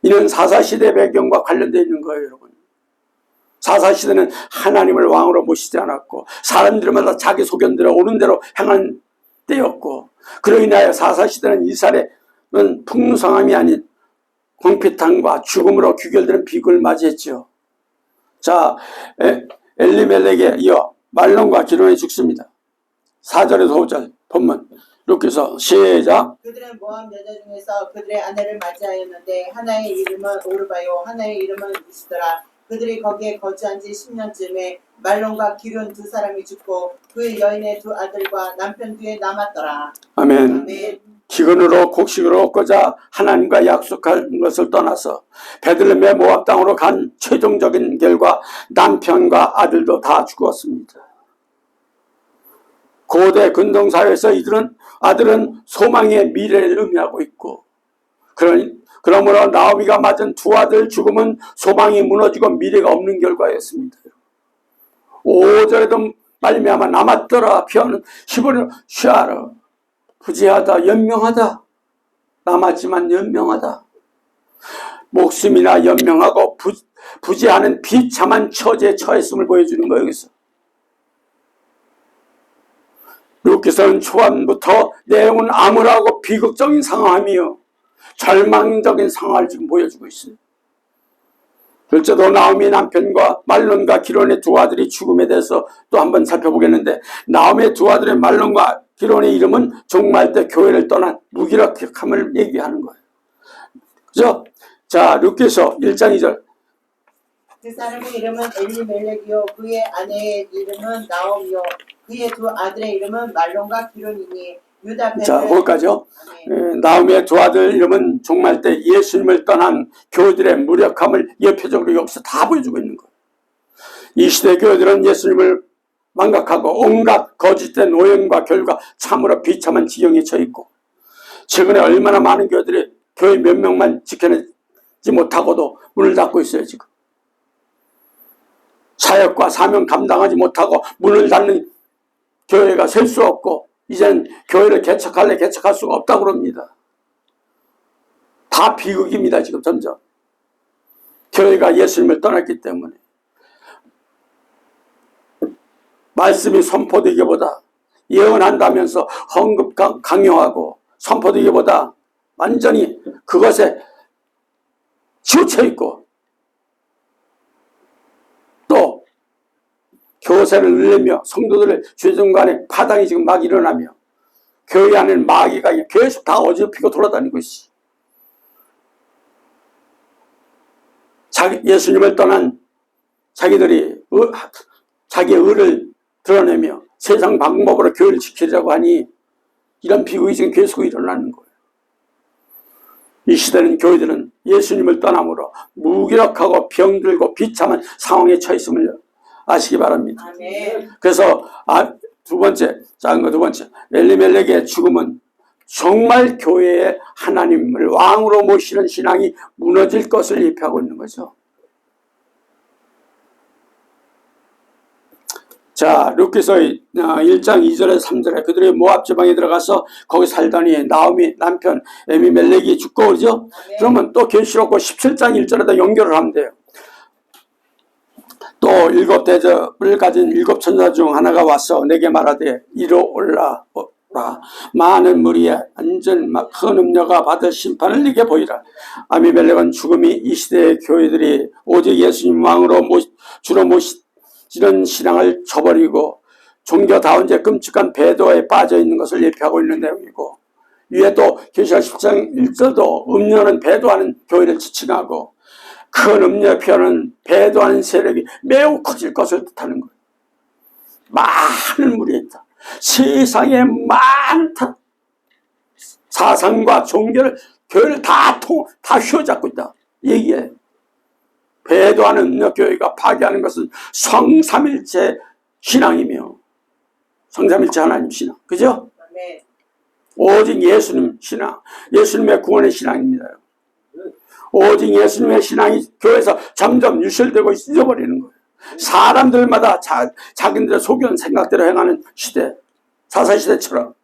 이는 사사시대 배경과 관련되어 있는 거예요. 여러분. 사사시대는 하나님을 왕으로 모시지 않았고 사람들마다 자기 소견대로 옳은 대로 행한 때였고 그로 인하여 사사시대는 이스라엘은 풍성함이 아닌 공피탕과 죽음으로 귀결되는 비극을 맞이했죠. 자, 엘리멜렉에 이어 말론과 기론이 죽습니다. 4절에서 5절 본문 룻기서 시작. 그들은 모압 여자 중에서 그들의 아내를 맞이하였는데 하나의 이름은 오르바요 하나의 이름은 이스더라. 그들이 거기에 거주한 지 10년쯤에 말론과 기륜 두 사람이 죽고 그 여인의 두 아들과 남편 뒤에 남았더라. 아멘. 아멘. 기근으로 곡식으로 얻고자 하나님과 약속한 것을 떠나서 베들레헴의 모압 땅으로 간 최종적인 결과 남편과 아들도 다 죽었습니다. 고대 근동사회에서 아들은 소망의 미래를 의미하고 있고 그러므로 나오미가 맞은 두 아들 죽음은 소망이 무너지고 미래가 없는 결과였습니다. 5절에도 말미암아 남았더라. 표현은 히브리어로 샤르 부지하다, 연명하다. 남았지만 연명하다. 목숨이나 연명하고 부지하는 비참한 처지에 처했음을 보여주는 거예요. 여기서 룻기서는 초반부터 내용은 암울하고 비극적인 상황이며 절망적인 상황을 지금 보여주고 있습니다. 둘째도 나오미 남편과 말론과 기론의 두 아들이 죽음에 대해서 또 한번 살펴보겠는데 나오미의 두 아들의 말론과 기론의 이름은 종말 때 교회를 떠난 무기력함을 얘기하는 거예요. 그죠? 자, 룻기서 1장 2절. 그 사람의 이름은 엘리멜렉이요 그의 아내의 이름은 나오미요 그의 두 아들의 이름은 말론과 기론이니 유다 베들레헴. 자, 거기까지요. 나오미의 두 아들 이름은 종말 때 예수님을 떠난 교회들의 무력함을 예표적으로 여기서 다 보여주고 있는 거예요. 이 시대 교회들은 예수님을 망각하고 온갖 거짓된 오행과 결과 참으로 비참한 지경에 처해있고 최근에 얼마나 많은 교회들이 교회 몇 명만 지켜내지 못하고도 문을 닫고 있어요. 지금 사역과 사명 감당하지 못하고 문을 닫는 교회가 셀 수 없고 이젠 교회를 개척할 수가 없다고 그럽니다. 다 비극입니다. 지금 점점 교회가 예수님을 떠났기 때문에 말씀이 선포되기보다 예언한다면서 헌급 강요하고 선포되기보다 완전히 그것에 치우쳐 있고 또 교세를 늘리며 성도들의 죄종 간에 파당이 지금 막 일어나며 교회 안에는 마귀가 계속 다 어지럽히고 돌아다니고 있어. 예수님을 떠난 자기들이 자기의 의를 드러내며 세상 방법으로 교회를 지키려고 하니 이런 비극이 지금 계속 일어나는 거예요. 이 시대는 교회들은 예수님을 떠남으로 무기력하고 병들고 비참한 상황에 처했음을 아시기 바랍니다. 아멘. 그래서 두 번째, 작은 거 두 번째, 엘리멜렉의 죽음은 정말 교회의 하나님을 왕으로 모시는 신앙이 무너질 것을 예표하고 있는 거죠. 자, 룻기서 1장 2절에서 3절에 그들이 모압 지방에 들어가서 거기 살더니 나오미 남편 엘리멜렉이 죽고 그러죠. 그러면 또 계시록 17장 1절에다 연결을 하면 돼요. 또 7 대접을 가진 7 천사 중 하나가 와서 내게 말하되 이로 올라오라. 많은 무리에 앉은 큰 음녀가 받을 심판을 네게 보이라. 아비멜렉은 죽음이 이 시대의 교회들이 오직 예수님 왕으로 주로 모시는 신앙을 저버리고 종교다운 제 끔찍한 배도에 빠져 있는 것을 예표하고 있는 내용이고, 위에 또 계시록 10장 1절도 음녀는 배도하는 교회를 지칭하고 큰 음녀 표현은 배도하는 세력이 매우 커질 것을 뜻하는 거예요. 많은 무리에 있다. 세상에 많다. 사상과 종교를, 교회를 다 휘어잡고 있다. 얘기해요. 배도하는 음녀 교회가 파괴하는 것은 성삼일체 신앙이며 성삼일체 하나님 신앙. 그죠? 네. 오직 예수님 신앙, 예수님의 구원의 신앙입니다. 오직 예수님의 신앙이 교회에서 점점 유실되고 잊어버리는 거예요. 사람들마다 자기들의 속이는 생각대로 행하는 시대, 사사시대처럼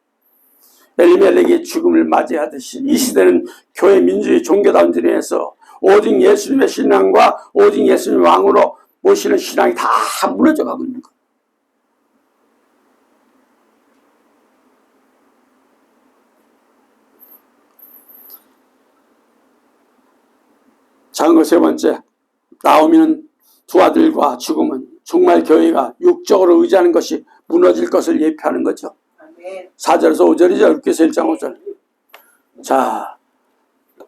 엘리멜렉이 죽음을 맞이하듯이 이 시대는 교회 민주주의 종교다운 진영에서 오직 예수님의 신앙과 오직 예수님 왕으로 모시는 신앙이 다 무너져 가고 있는 거예요. 작은 거 세 번째, 나오미는 두 아들과 죽음은 정말 교회가 육적으로 의지하는 것이 무너질 것을 예표하는 거죠. 아멘. 4절에서 5절이죠. 룻기서 1장 5절. 자,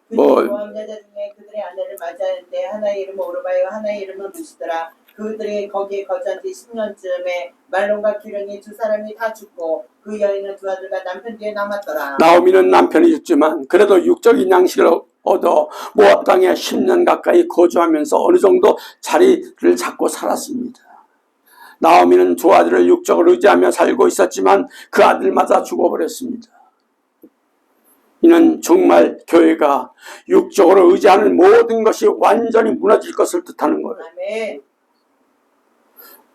모함 여자 중에 그들의 아내를 맞이하는데 하나의 이름은 오르바요 하나의 이름은 루시더라. 그들이 거기에 거주한 지 10년쯤에 말론과 기련이 두 사람이 다 죽고 그 여인은 두 아들과 남편 뒤에 남았더라. 나오미는 남편이 죽지만 그래도 육적인 양식을 얻어 모압 땅에 10년 가까이 거주하면서 어느 정도 자리를 잡고 살았습니다. 나오미는 두 아들을 육적으로 의지하며 살고 있었지만 그 아들마다 죽어버렸습니다. 이는 정말 교회가 육적으로 의지하는 모든 것이 완전히 무너질 것을 뜻하는 거예요. 아멘.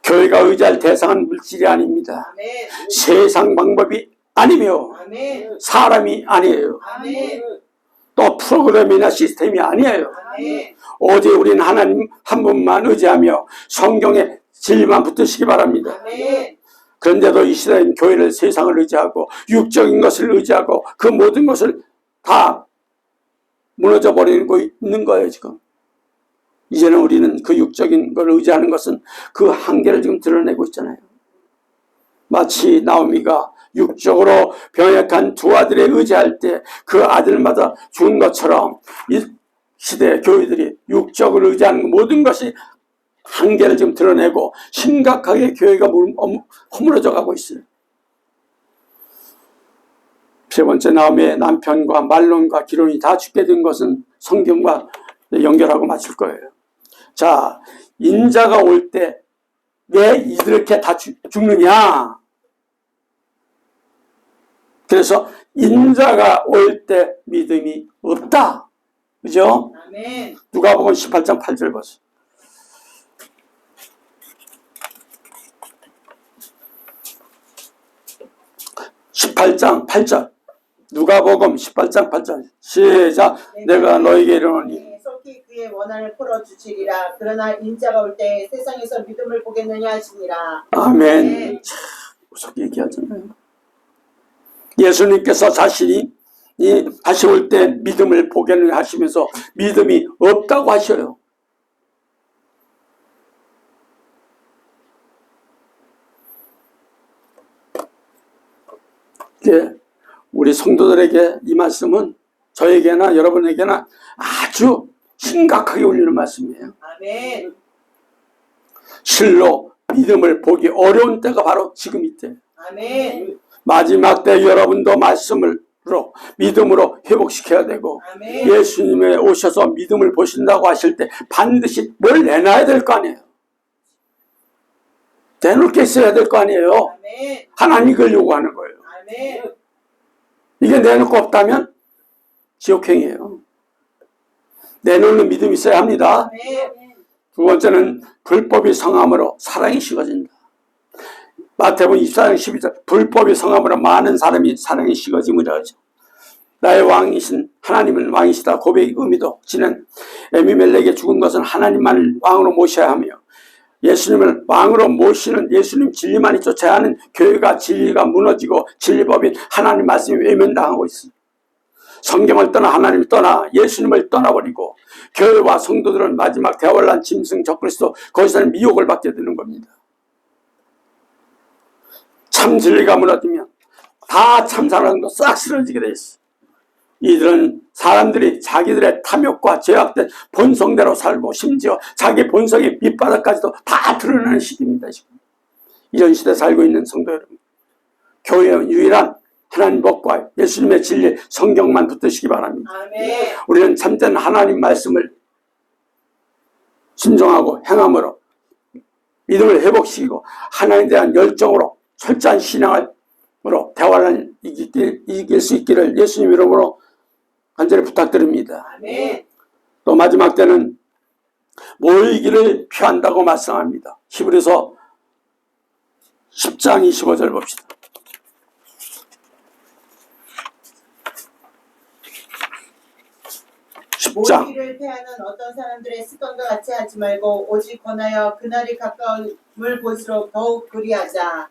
교회가 의지할 대상은 물질이 아닙니다. 아멘. 세상 방법이 아니며 아멘. 사람이 아니에요. 아멘. 또 프로그램이나 시스템이 아니에요. 아멘. 오직 우리는 하나님 한 분만 의지하며 성경의 진리만 붙드시기 바랍니다. 아멘. 그런데도 이 시대는 교회를 세상을 의지하고 육적인 것을 의지하고 그 모든 것을 다 무너져 버리고 있는 거예요. 지금 이제는 우리는 그 육적인 걸 의지하는 것은 그 한계를 지금 드러내고 있잖아요. 마치 나오미가 육적으로 병약한 두 아들에 의지할 때 그 아들마다 죽은 것처럼 이 시대 교회들이 육적으로 의지하는 모든 것이 한계를 지금 드러내고 심각하게 교회가 허물어져 가고 있어요. 세 번째, 나오미의 남편과 말론과 기론이 다 죽게 된 것은 성경과 연결하고 맞출 거예요. 자, 인자가 올 때 왜 이렇게 다 죽느냐? 그래서 인자가 올 때 믿음이 없다. 그죠? 아멘. 누가복음 18장 8절 보세요. 18장 8절. 누가복음 18장 8절. 시작. 내가 너에게 이르노니 속히 그의 원한을 풀어주시리라. 그러나 인자가 올 때 세상에서 믿음을 보겠느냐 하시니라. 아멘. 무섭게 얘기하잖아요. 예수님께서 자신이 다시 올 때 믿음을 보겠느냐 하시면서 믿음이 없다고 하셔요. 우리 성도들에게 이 말씀은 저에게나 여러분에게나 아주 심각하게 울리는 말씀이에요. 아멘. 실로 믿음을 보기 어려운 때가 바로 지금 이때. 아멘. 마지막 때 여러분도 말씀으로 믿음으로 회복시켜야 되고, 아멘. 예수님에 오셔서 믿음을 보신다고 하실 때 반드시 뭘 내놔야 될 거 아니에요. 내놓을 게 있어야 될 거 아니에요. 아멘. 하나님이 그걸 요구하는 거예요. 아멘. 이게 내놓고 없다면 지옥행이에요. 내놓는 믿음이 있어야 합니다. 아멘. 두 번째는 불법이 성함으로 사랑이 식어진다. 마태복음 24장 12절, 불법이 성함으로 많은 사람이 사랑이 식어짐이라 하죠. 나의 왕이신 하나님은 왕이시다 고백의 의미도 지는 에비멜렉의 죽은 것은 하나님만을 왕으로 모셔야 하며, 예수님을 왕으로 모시는 예수님 진리만이 쫓아야 하는 교회가 진리가 무너지고 진리법인 하나님 말씀이 외면당하고 있습니다. 성경을 떠나 하나님을 떠나 예수님을 떠나버리고 교회와 성도들은 마지막 대환란 짐승 적그리스도 거기서는 미혹을 받게 되는 겁니다. 참 진리가 무너지면 다 참사랑도 싹 쓰러지게 돼 있어. 이들은 사람들이 자기들의 탐욕과 죄악된 본성대로 살고 심지어 자기 본성의 밑바닥까지도 다 드러나는 시기입니다. 지금 이런 시대에 살고 있는 성도 여러분, 교회의 유일한 하나님 법과 예수님의 진리 성경만 붙드시기 바랍니다. 아멘. 우리는 참된 하나님 말씀을 순종하고 행함으로 믿음을 회복시키고 하나님에 대한 열정으로 철저한 신앙으로 대환란을 이길 수 있기를 예수님 이름으로 간절히 부탁드립니다. 아멘. 또 마지막 때는 모이기를 피한다고 말씀합니다. 히브리서 10장 25절 봅시다. 10장. 모이기를 패하는 어떤 사람들의 습관과 같이 하지 말고 오직 권하여 그날이 가까움을 볼수록 더욱 그리하자.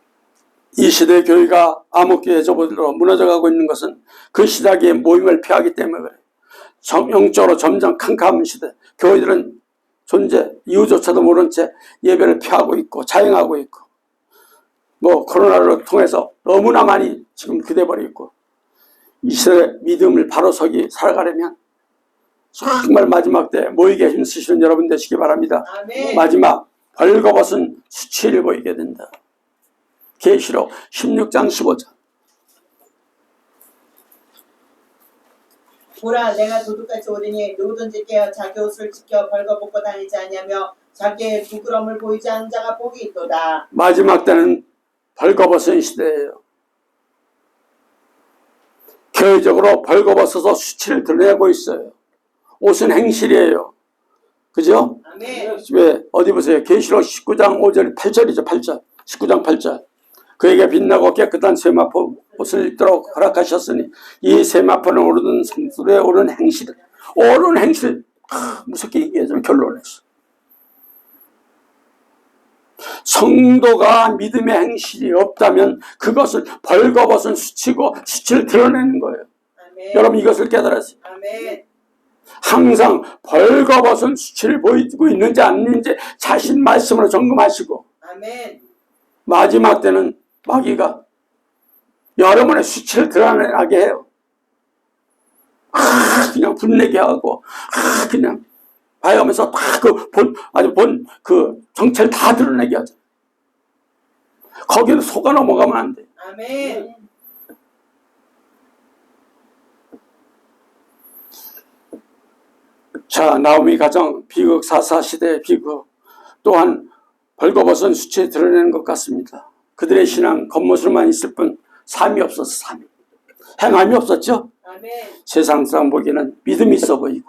이 시대 교회가 암흑교회 저보로 무너져가고 있는 것은 그 시작의 모임을 피하기 때문에 그래요. 영적으로 점점 캄캄한 시대, 교회들은 존재 이유조차도 모른 채 예배를 피하고 있고 자행하고 있고, 뭐 코로나를 통해서 너무나 많이 지금 그대버리고 있고, 이 시대 믿음을 바로 서기 살아가려면 정말 마지막 때 모이게 힘쓰시는 여러분 되시기 바랍니다. 아멘. 마지막 벌거벗은 수치를 보이게 된다. 계시록 16장 15절. 보라, 내가 도둑같이 오리니 누구든지 깨어 자기 옷을 지켜 벌거벗고 다니지 아니하며 자기의 부끄러움을 보이지 않는 자가 복이 있도다. 마지막 때는 벌거벗은 시대예요. 교회적으로 벌거벗어서 수치를 드러내고 있어요. 옷은 행실이에요. 그죠? 아멘. 왜 어디 보세요. 계시록 19장 5절 8절이죠. 8절. 19장 8절. 그에게 빛나고 깨끗한 세마포 옷을 입도록 허락하셨으니 이 세마포는 오르는 성술에 오른 행실. 오른 행실. 무섭게 얘기해서 결론했어. 성도가 믿음의 행실이 없다면 그것을 벌거벗은 수치고 수치를 드러내는 거예요. 아멘. 여러분 이것을 깨달았어요. 아멘. 항상 벌거벗은 수치를 보이고 있는지 아닌지 자신 말씀으로 점검하시고, 아멘. 마지막 때는 마귀가 여러분의 수치를 드러나게 해요. 그냥 분내게 하고, 그냥 봐야하면서 다 그 정체를 다 드러내게 하죠. 거기는 속아 넘어가면 안 돼. 아멘. 자, 나오미 가정 비극 사사 시대의 비극 또한 벌거벗은 수치에 드러내는 것 같습니다. 그들의 신앙 겉모습만 있을 뿐 삶이 없었어. 삶이 행함이 없었죠. 아멘. 세상 사람 보기에는 믿음이 있어 보이고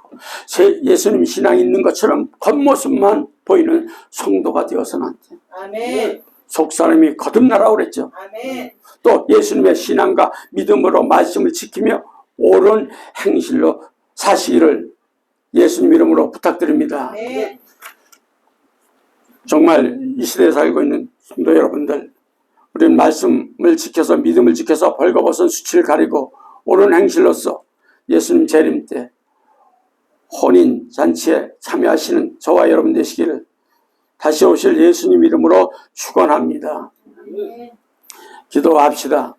예수님 신앙이 있는 것처럼 겉모습만 보이는 성도가 되어서는 안 돼. 아멘. 속사람이 거듭나라고 그랬죠. 아멘. 또 예수님의 신앙과 믿음으로 말씀을 지키며 옳은 행실로 사시기를 예수님 이름으로 부탁드립니다. 아멘. 정말 이 시대에 살고 있는 성도 여러분들, 우리는 말씀을 지켜서 믿음을 지켜서 벌거벗은 수치를 가리고 옳은 행실로서 예수님 재림 때 혼인 잔치에 참여하시는 저와 여러분 되시기를 다시 오실 예수님 이름으로 축원합니다. 아멘. 기도합시다.